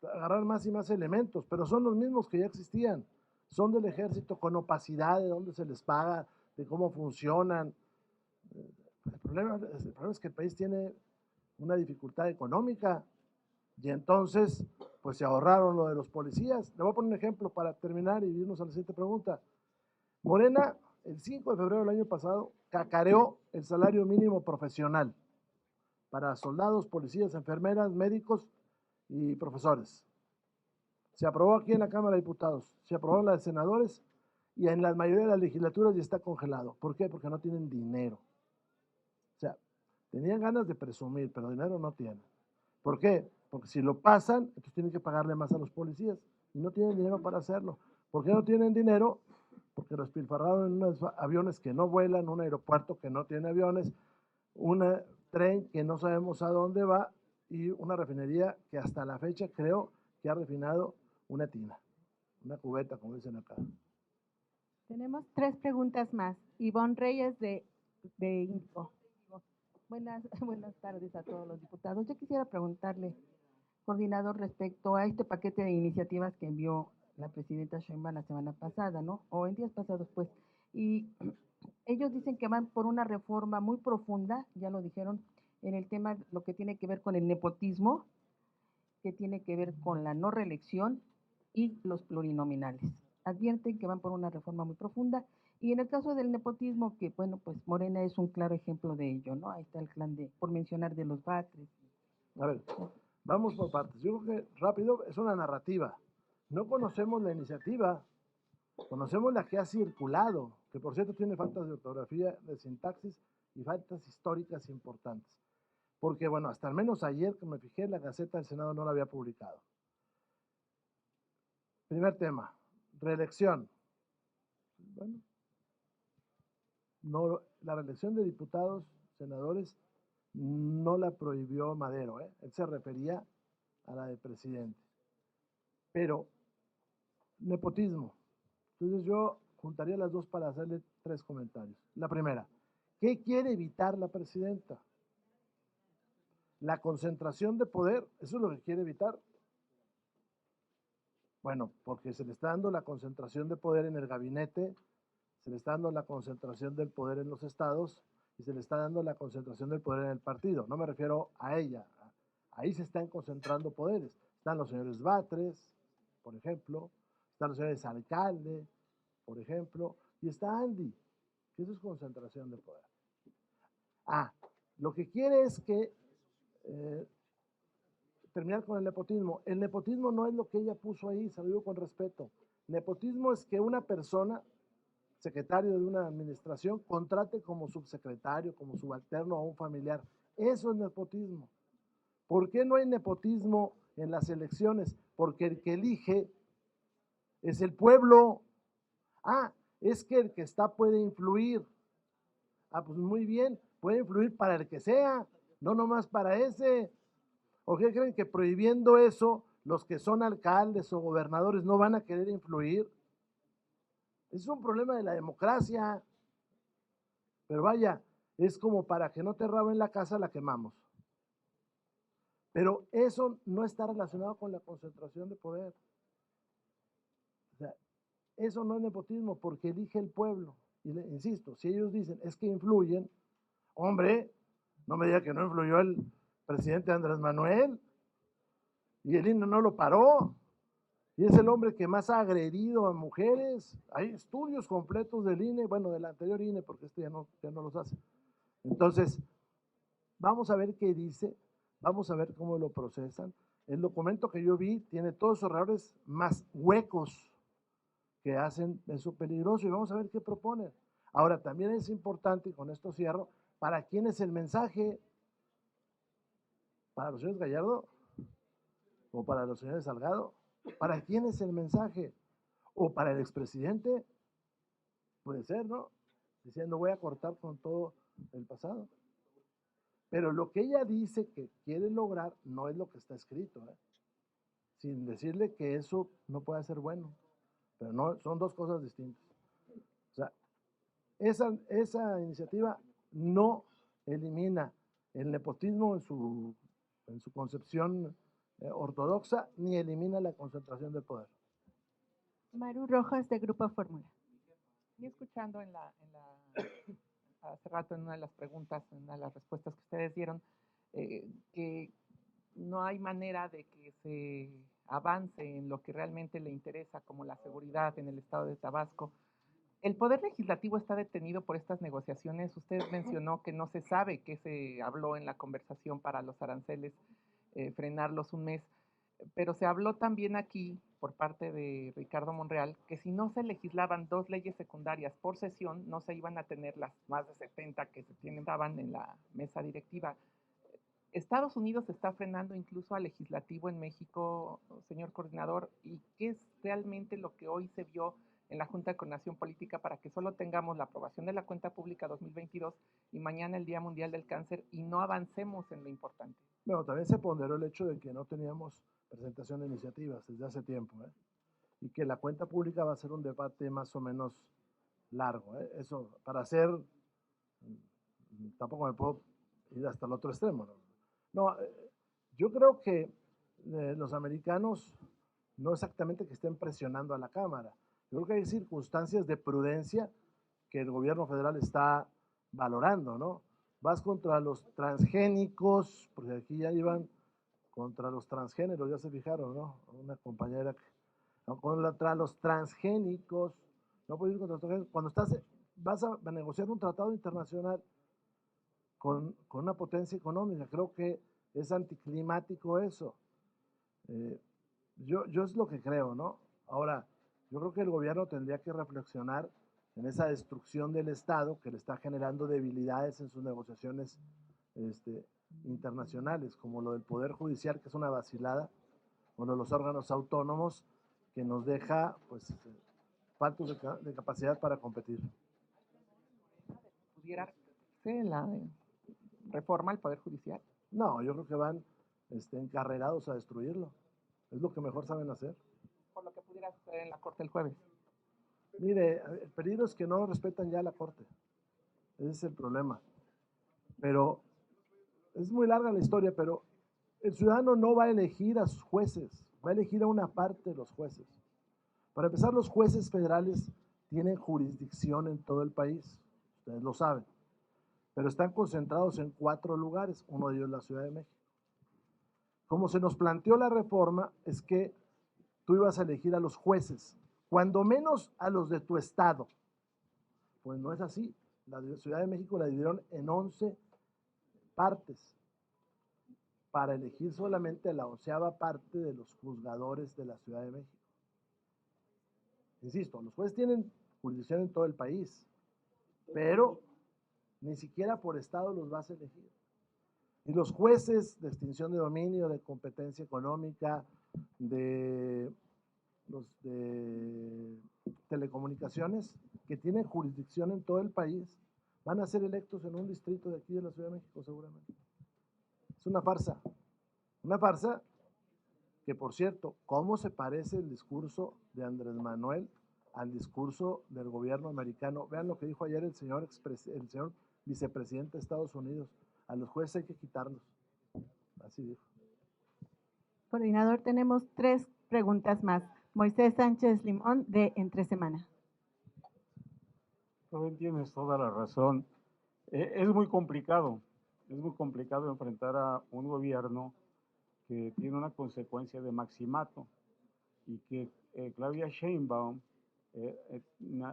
agarrar más y más elementos, pero son los mismos que ya existían. Son del ejército con opacidad de dónde se les paga, de cómo funcionan. El problema es que el país tiene una dificultad económica y entonces pues se ahorraron lo de los policías. Le voy a poner un ejemplo para terminar y irnos a la siguiente pregunta. Morena, el 5 de febrero del año pasado, cacareó el salario mínimo profesional para soldados, policías, enfermeras, médicos y profesores. Se aprobó aquí en la Cámara de Diputados, se aprobó en la de senadores y en la mayoría de las legislaturas ya está congelado. ¿Por qué? Porque no tienen dinero. O sea, tenían ganas de presumir, pero dinero no tienen. ¿Por qué? Porque si lo pasan, entonces tienen que pagarle más a los policías y no tienen dinero para hacerlo. ¿Por qué no tienen dinero? Porque los despilfarraron en unos aviones que no vuelan, un aeropuerto que no tiene aviones, un tren que no sabemos a dónde va y una refinería que hasta la fecha creo que ha refinado una tina, una cubeta, como dicen acá. Tenemos 3 preguntas más. Ivonne Reyes de Info. Buenas tardes a todos los diputados. Yo quisiera preguntarle, coordinador, respecto a este paquete de iniciativas que envió la presidenta Sheinbaum la semana pasada, ¿no? O en días pasados, pues. Y ellos dicen que van por una reforma muy profunda, ya lo dijeron, en el tema, lo que tiene que ver con el nepotismo, que tiene que ver con la no reelección y los plurinominales. Advierten que van por una reforma muy profunda. Y en el caso del nepotismo, que bueno, pues Morena es un claro ejemplo de ello, ¿no? Ahí está el clan por mencionar, de los Batres. A ver, vamos por partes. Yo creo que rápido es una narrativa. No conocemos la iniciativa, conocemos la que ha circulado, que por cierto tiene faltas de ortografía, de sintaxis y faltas históricas importantes. Porque bueno, hasta al menos ayer que me fijé, la Gaceta del Senado no la había publicado. Primer tema, reelección. Bueno, no, la reelección de diputados, senadores, no la prohibió Madero, ¿eh? Él se refería a la de presidente. Pero, nepotismo. Entonces yo juntaría las dos para hacerle 3 comentarios. La primera, ¿qué quiere evitar la presidenta? la concentración de poder, eso es lo que quiere evitar. Bueno, porque se le está dando la concentración de poder en el gabinete, se le está dando la concentración del poder en los estados y se le está dando la concentración del poder en el partido. No me refiero a ella, ahí se están concentrando poderes. Están los señores Batres, por ejemplo, están los señores alcalde, por ejemplo, y está Andy, que eso es concentración de poder. Lo que quiere es que terminar con el nepotismo. El nepotismo no es lo que ella puso ahí, se lo digo con respeto. Nepotismo es que una persona, secretario de una administración, contrate como subsecretario, como subalterno a un familiar. Eso es nepotismo. ¿Por qué no hay nepotismo en las elecciones? Porque el que elige es el pueblo. Es que el que está puede influir. Pues muy bien, puede influir para el que sea, no nomás para ese. ¿O qué creen que prohibiendo eso, los que son alcaldes o gobernadores no van a querer influir? Es un problema de la democracia. Pero vaya, es como para que no te roben la casa, la quemamos. Pero eso no está relacionado con la concentración de poder. O sea, eso no es nepotismo porque elige el pueblo. Y insisto, si ellos dicen es que influyen, hombre, no me diga que no influyó el presidente Andrés Manuel y el INE no lo paró. Y es el hombre que más ha agredido a mujeres. Hay estudios completos del INE, bueno, del anterior INE, porque este ya no los hace. Entonces, vamos a ver qué dice, vamos a ver cómo lo procesan. El documento que yo vi tiene todos esos errores más huecos que hacen eso peligroso y vamos a ver qué proponen. Ahora, también es importante, y con esto cierro, ¿para quién es el mensaje? ¿Para los señores Gallardo? ¿O para los señores Salgado? ¿Para quién es el mensaje? ¿O para el expresidente? Puede ser, ¿no? Diciendo voy a cortar con todo el pasado. Pero lo que ella dice que quiere lograr no es lo que está escrito, sin decirle que eso no puede ser bueno. Pero no, son dos cosas distintas. O sea, esa iniciativa no elimina el nepotismo en su concepción ortodoxa, ni elimina la concentración del poder. Maru Rojas, de Grupo Fórmula. Y escuchando hace rato en una de las preguntas, en una de las respuestas que ustedes dieron, que no hay manera de que se avance en lo que realmente le interesa, como la seguridad en el estado de Tabasco. El Poder Legislativo está detenido por estas negociaciones. Usted mencionó que no se sabe qué se habló en la conversación para los aranceles, frenarlos un mes, pero se habló también aquí por parte de Ricardo Monreal que si no se legislaban 2 leyes secundarias por sesión, no se iban a tener las más de 70 que se estaban en la mesa directiva. Estados Unidos está frenando incluso al legislativo en México, señor coordinador, ¿y qué es realmente lo que hoy se vio en la Junta de Coordinación Política para que solo tengamos la aprobación de la cuenta pública 2022 y mañana el Día Mundial del Cáncer y no avancemos en lo importante? Bueno, también se ponderó el hecho de que no teníamos presentación de iniciativas desde hace tiempo, y que la cuenta pública va a ser un debate más o menos largo. Eso, para hacer, tampoco me puedo ir hasta el otro extremo. No, yo creo que los americanos no exactamente que estén presionando a la Cámara. Yo creo que hay circunstancias de prudencia que el gobierno federal está valorando, ¿no? Vas contra los transgénicos, porque aquí ya iban contra los transgéneros, ya se fijaron, ¿no? Una compañera, contra los transgénicos, no puedes ir contra los transgénicos. Cuando vas a negociar un tratado internacional con una potencia económica, creo que es anticlimático eso. Yo es lo que creo, ¿no? Ahora, yo creo que el gobierno tendría que reflexionar en esa destrucción del Estado que le está generando debilidades en sus negociaciones internacionales, como lo del Poder Judicial, que es una vacilada, o lo de los órganos autónomos, que nos deja, pues, faltos de capacidad para competir. ¿Pudiera ser la reforma al Poder Judicial? No, yo creo que van encarrerados a destruirlo. Es lo que mejor saben hacer. Por lo que pudiera suceder en la Corte el jueves. Mire, el peligro es que no respetan ya la Corte. Ese es el problema. Pero es muy larga la historia, pero el ciudadano no va a elegir a sus jueces, va a elegir a una parte de los jueces. Para empezar, los jueces federales tienen jurisdicción en todo el país, ustedes lo saben, pero están concentrados en 4 lugares, uno de ellos la Ciudad de México. Como se nos planteó la reforma, es que tú ibas a elegir a los jueces, cuando menos a los de tu estado. Pues no es así. La Ciudad de México la dividieron en 11 partes para elegir solamente la 11ª parte de los juzgadores de la Ciudad de México. Insisto, los jueces tienen jurisdicción en todo el país, pero ni siquiera por estado los vas a elegir. Y los jueces de extinción de dominio, de competencia económica, de los de telecomunicaciones, que tienen jurisdicción en todo el país, van a ser electos en un distrito de aquí de la Ciudad de México seguramente. Es una farsa. Una farsa que, por cierto, ¿cómo se parece el discurso de Andrés Manuel al discurso del gobierno americano? Vean lo que dijo ayer el señor vicepresidente de Estados Unidos. A los jueces hay que quitarlos. Así dijo. Coordinador, tenemos 3 preguntas más. Moisés Sánchez Limón, de Entre Semana. Rubén, tienes toda la razón. Es muy complicado enfrentar a un gobierno que tiene una consecuencia de maximato y que Claudia Sheinbaum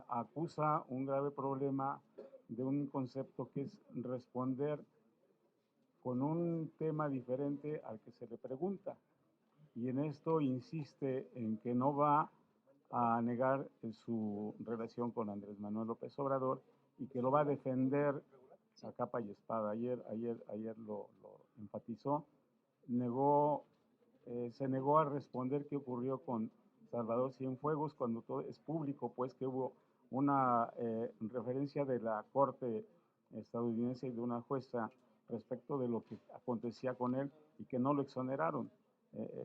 acusa un grave problema de un concepto que es responder con un tema diferente al que se le pregunta. Y en esto insiste en que no va a negar su relación con Andrés Manuel López Obrador y que lo va a defender a capa y espada. Ayer lo enfatizó, se negó a responder qué ocurrió con Salvador Cienfuegos cuando todo es público, pues que hubo una referencia de la Corte estadounidense y de una jueza respecto de lo que acontecía con él y que no lo exoneraron.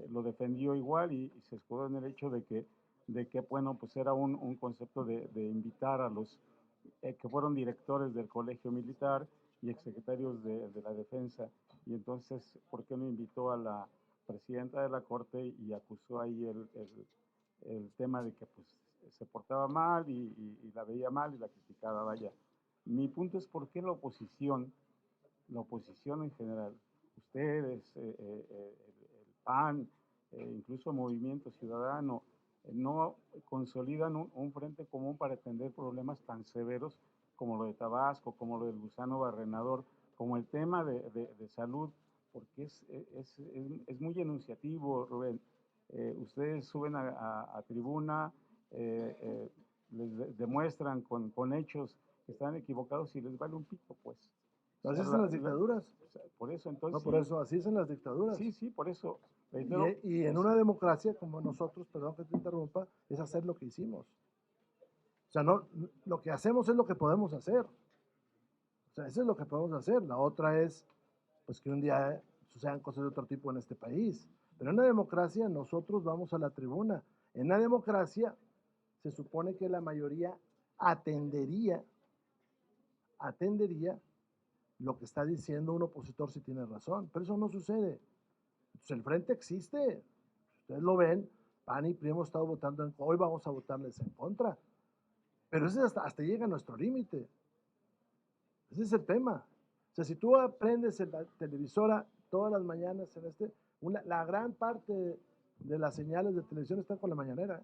Lo defendió igual y se escudó en el hecho de que bueno, pues era un concepto de invitar a los que fueron directores del Colegio Militar y exsecretarios de la Defensa. Y entonces, ¿por qué no invitó a la presidenta de la Corte y acusó ahí el tema de que pues, se portaba mal y la veía mal y la criticaba? Vaya, mi punto es por qué la oposición en general, ustedes, el PAN, incluso Movimiento Ciudadano, no consolidan un frente común para atender problemas tan severos como lo de Tabasco, como lo del gusano barrenador, como el tema de salud, porque es muy enunciativo, Rubén. Ustedes suben a tribuna, les demuestran con hechos que están equivocados y les vale un pito, pues. Así son las dictaduras. Por eso, entonces. No, por eso, así son las dictaduras. Sí, por eso. Y en una democracia como nosotros, perdón que te interrumpa, es hacer lo que hicimos. O sea, no, lo que hacemos es lo que podemos hacer. O sea, eso es lo que podemos hacer. La otra es, pues, que un día sucedan cosas de otro tipo en este país. Pero en una democracia nosotros vamos a la tribuna. En la democracia se supone que la mayoría atendería lo que está diciendo un opositor si tiene razón. Pero eso no sucede. Entonces, el frente existe. Ustedes lo ven, PAN y PRI hemos estado votando hoy vamos a votarles en contra. Pero ese hasta llega a nuestro límite. Ese es el tema. O sea, si tú aprendes en la televisora todas las mañanas, la gran parte de las señales de televisión están con la mañanera.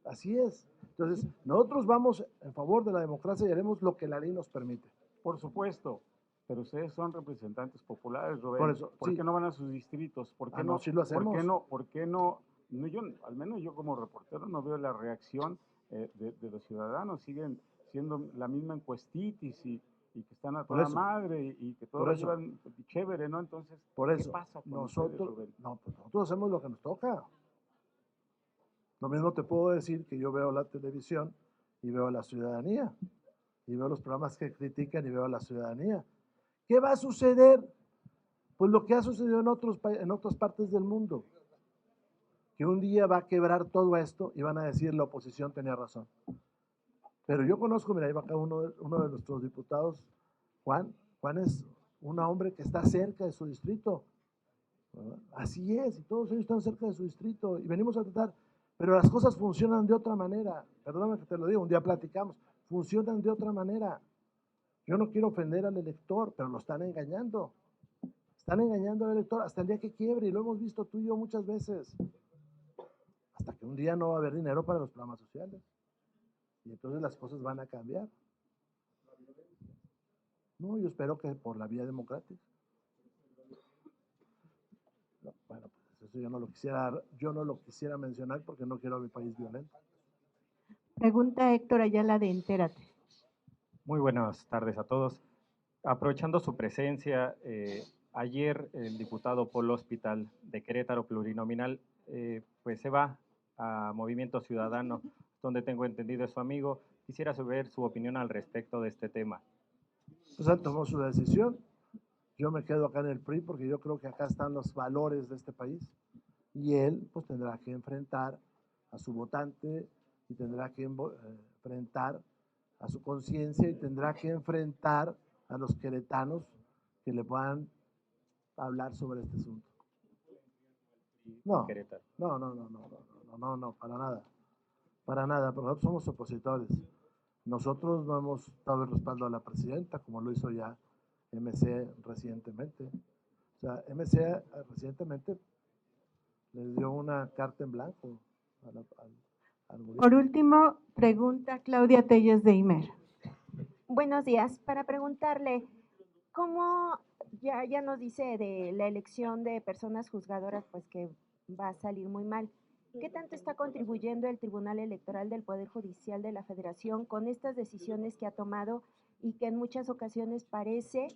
Así es. Entonces, nosotros vamos en favor de la democracia y haremos lo que la ley nos permite. Por supuesto, pero ustedes son representantes populares, Rubén. Por eso, ¿Por qué no van a sus distritos? ¿Por qué no? Sí lo hacemos. ¿Por qué no? Yo, al menos yo como reportero no veo la reacción de los ciudadanos. Siguen siendo la misma encuestitis y que están a toda madre y que todo lo llevan chévere, ¿no? Entonces, ¿qué pasa con ustedes, Rubén? No, pues nosotros hacemos lo que nos toca. Lo mismo te puedo decir que yo veo la televisión y veo a la ciudadanía. Y veo los programas que critican y veo a la ciudadanía. ¿Qué va a suceder? Pues lo que ha sucedido en otras partes del mundo. Que un día va a quebrar todo esto y van a decir la oposición tenía razón. Pero yo conozco, mira, ahí va acá uno de nuestros diputados, Juan es un hombre que está cerca de su distrito. ¿Verdad? Así es, y todos ellos están cerca de su distrito y venimos a tratar, pero las cosas funcionan de otra manera. Perdóname que te lo digo, un día platicamos, funcionan de otra manera. Yo no quiero ofender al elector, pero lo están engañando. Están engañando al elector hasta el día que quiebre, y lo hemos visto tú y yo muchas veces. Hasta que un día no va a haber dinero para los programas sociales. Y entonces las cosas van a cambiar. No, yo espero que por la vía democrática. No, bueno, pues eso yo no lo quisiera mencionar porque no quiero a mi país violento. Pregunta Héctor Ayala de Entérate. Muy buenas tardes a todos. Aprovechando su presencia, ayer el diputado Polo Hospital de Querétaro Plurinominal pues se va a Movimiento Ciudadano, donde tengo entendido es su amigo. Quisiera saber su opinión al respecto de este tema. Pues él tomó su decisión. Yo me quedo acá en el PRI porque yo creo que acá están los valores de este país y él pues tendrá que enfrentar a su votante y tendrá que enfrentar a su conciencia y tendrá que enfrentar a los queretanos que le puedan hablar sobre este asunto. No, para nada, porque nosotros somos opositores. Nosotros no hemos dado el respaldo a la presidenta, como lo hizo ya MC recientemente. O sea, MC recientemente les dio una carta en blanco al gobierno. Por último, pregunta Claudia Telles de Imer. Buenos días. Para preguntarle, ¿cómo ya nos dice de la elección de personas juzgadoras, pues que va a salir muy mal? ¿Qué tanto está contribuyendo el Tribunal Electoral del Poder Judicial de la Federación con estas decisiones que ha tomado y que en muchas ocasiones parece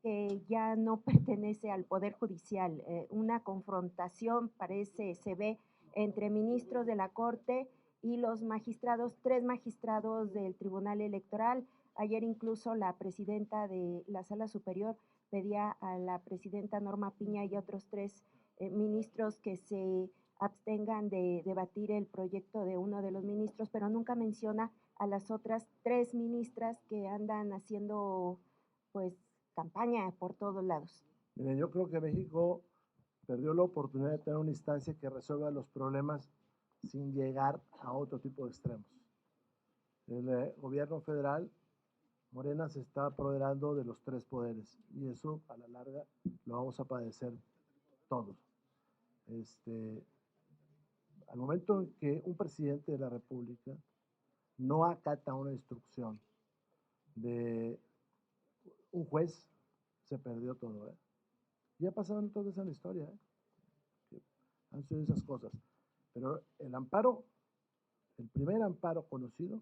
que ya no pertenece al Poder Judicial? Una confrontación se ve entre ministros de la Corte y los magistrados, 3 magistrados del Tribunal Electoral. Ayer incluso la presidenta de la Sala Superior pedía a la presidenta Norma Piña y otros 3 ministros que se abstengan de debatir el proyecto de uno de los ministros, pero nunca menciona a las otras 3 ministras que andan haciendo pues campaña por todos lados. Miren, yo creo que México perdió la oportunidad de tener una instancia que resuelva los problemas sin llegar a otro tipo de extremos. El gobierno federal, Morena, se está apoderando de los 3 poderes y eso a la larga lo vamos a padecer todos. Al momento en que un presidente de la República no acata una instrucción de un juez, se perdió todo. Ya pasaron todas esas en la historia, que han sido esas cosas. Pero el amparo, el primer amparo conocido,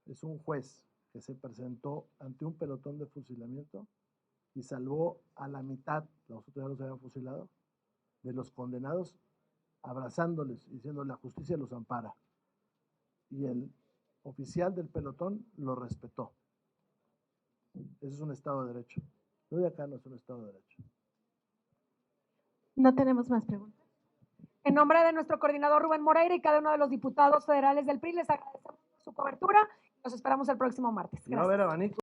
es un juez que se presentó ante un pelotón de fusilamiento y salvó a la mitad, los otros ya los habían fusilado, de los condenados, abrazándoles, diciendo la justicia los ampara. Y el oficial del pelotón lo respetó. Eso es un Estado de Derecho. Lo de acá no es un Estado de Derecho. No tenemos más preguntas. En nombre de nuestro coordinador Rubén Moreira y cada uno de los diputados federales del PRI, les agradecemos su cobertura. Los esperamos el próximo martes. Y va a haber abanico.